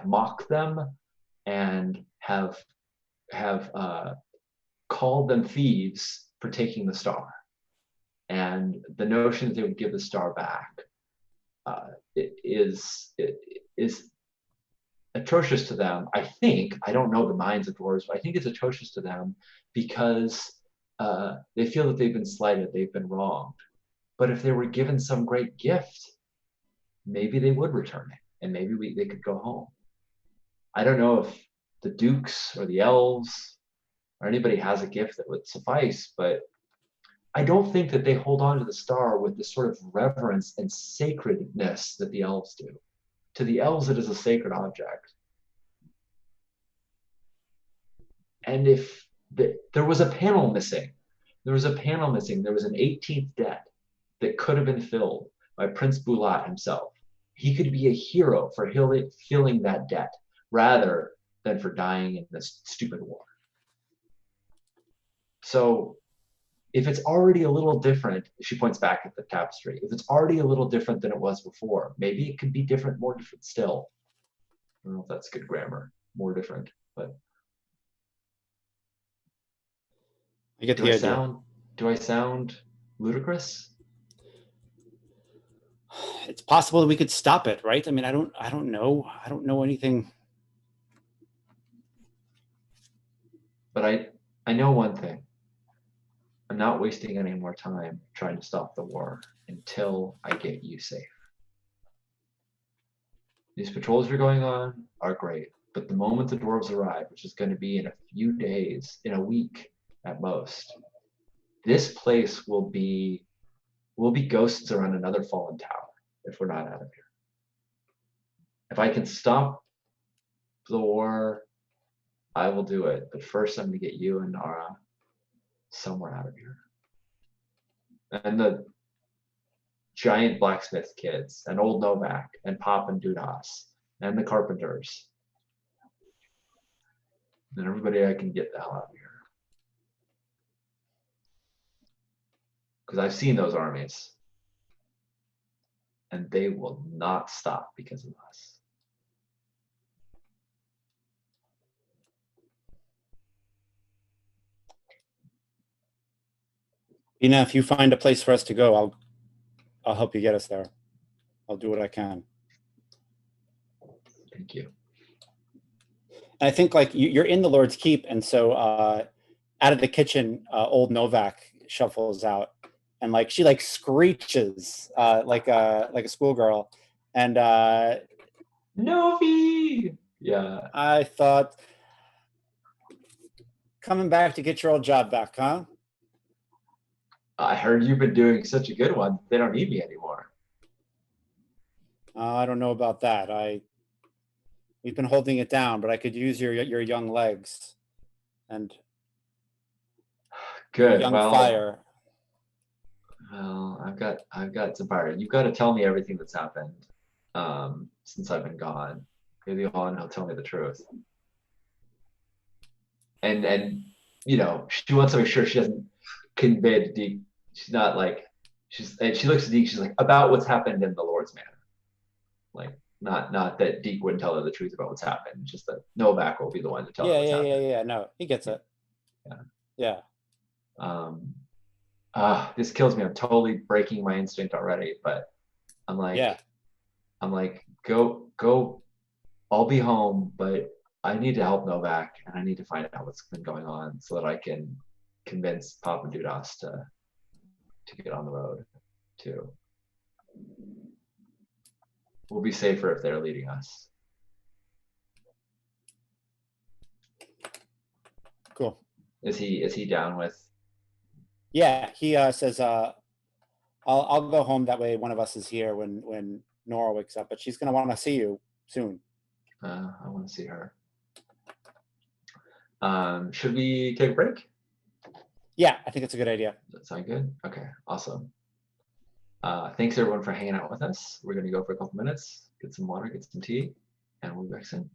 mocked them and have called them thieves for taking the star. And the notion that they would give the star back is atrocious to them. I think, I don't know the minds of dwarves, but I think it's atrocious to them because they feel that they've been slighted, they've been wronged But if they were given some great gift, maybe they would return it, and maybe they could go home. I don't know if the Dukes or the Elves or anybody has a gift that would suffice, but I don't think that they hold on to the star with the sort of reverence and sacredness that the Elves do. To the Elves, it is a sacred object. And if there was a panel missing, there was an 18th debt that could have been filled by Prince Bulat himself. He could be a hero for filling that debt rather than for dying in this stupid war. So if it's already a little different, she points back at the tapestry, if it's already a little different than it was before, maybe it could be different, more different still. I don't know if that's good grammar, more different, but I get the idea. Do I sound ludicrous? It's possible that we could stop it, right? I mean, I don't know. I don't know anything. But I know one thing. I'm not wasting any more time trying to stop the war until I get you safe. These patrols you're going on are great, but the moment the dwarves arrive, which is going to be in a few days, in a week at most, this place will be ghosts around another fallen tower if we're not out of here. If I can stop the war, I will do it. But first, I'm going to get you and Nara somewhere out of here. And the giant blacksmith kids, and old Novak, and Pop and Dudas, and the carpenters. And everybody I can get the hell out of here. Because I've seen those armies. And they will not stop because of us. If you find a place for us to go, I'll help you get us there. I'll do what I can. Thank you. And I think like you're in the Lord's Keep, and so out of the kitchen, old Novak shuffles out, and like she like screeches like a schoolgirl, and Novi! Yeah. I thought, coming back to get your old job back, huh? I heard you've been doing such a good one. They don't need me anymore. I don't know about that. We've been holding it down, but I could use your young legs and good. Young well, fire. Well, I've got some fire. You've got to tell me everything that's happened since I've been gone. You're the only one who'll tell me the truth. And you know, she wants to make sure she doesn't convey Deke. She's not like and she looks at Deke. She's like, about what's happened in the Lord's Manor. Like not that Deke wouldn't tell her the truth about what's happened. Just that Novak will be the one to tell her what's happened. Yeah. No, he gets it. Yeah. This kills me. I'm totally breaking my instinct already, but I'm like, go. I'll be home, but I need to help Novak, and I need to find out what's been going on so that I can convince Pop and Dudas to get on the road too. We'll be safer if they're leading us. Cool. Is he down with? Yeah, he says, I'll go home. That way one of us is here when Nora wakes up, but she's going to want to see you soon. I want to see her. Should we take a break? Yeah, I think it's a good idea. Does that sound good? Okay, awesome. Thanks everyone for hanging out with us. We're going to go for a couple minutes, get some water, get some tea, and we'll be back soon.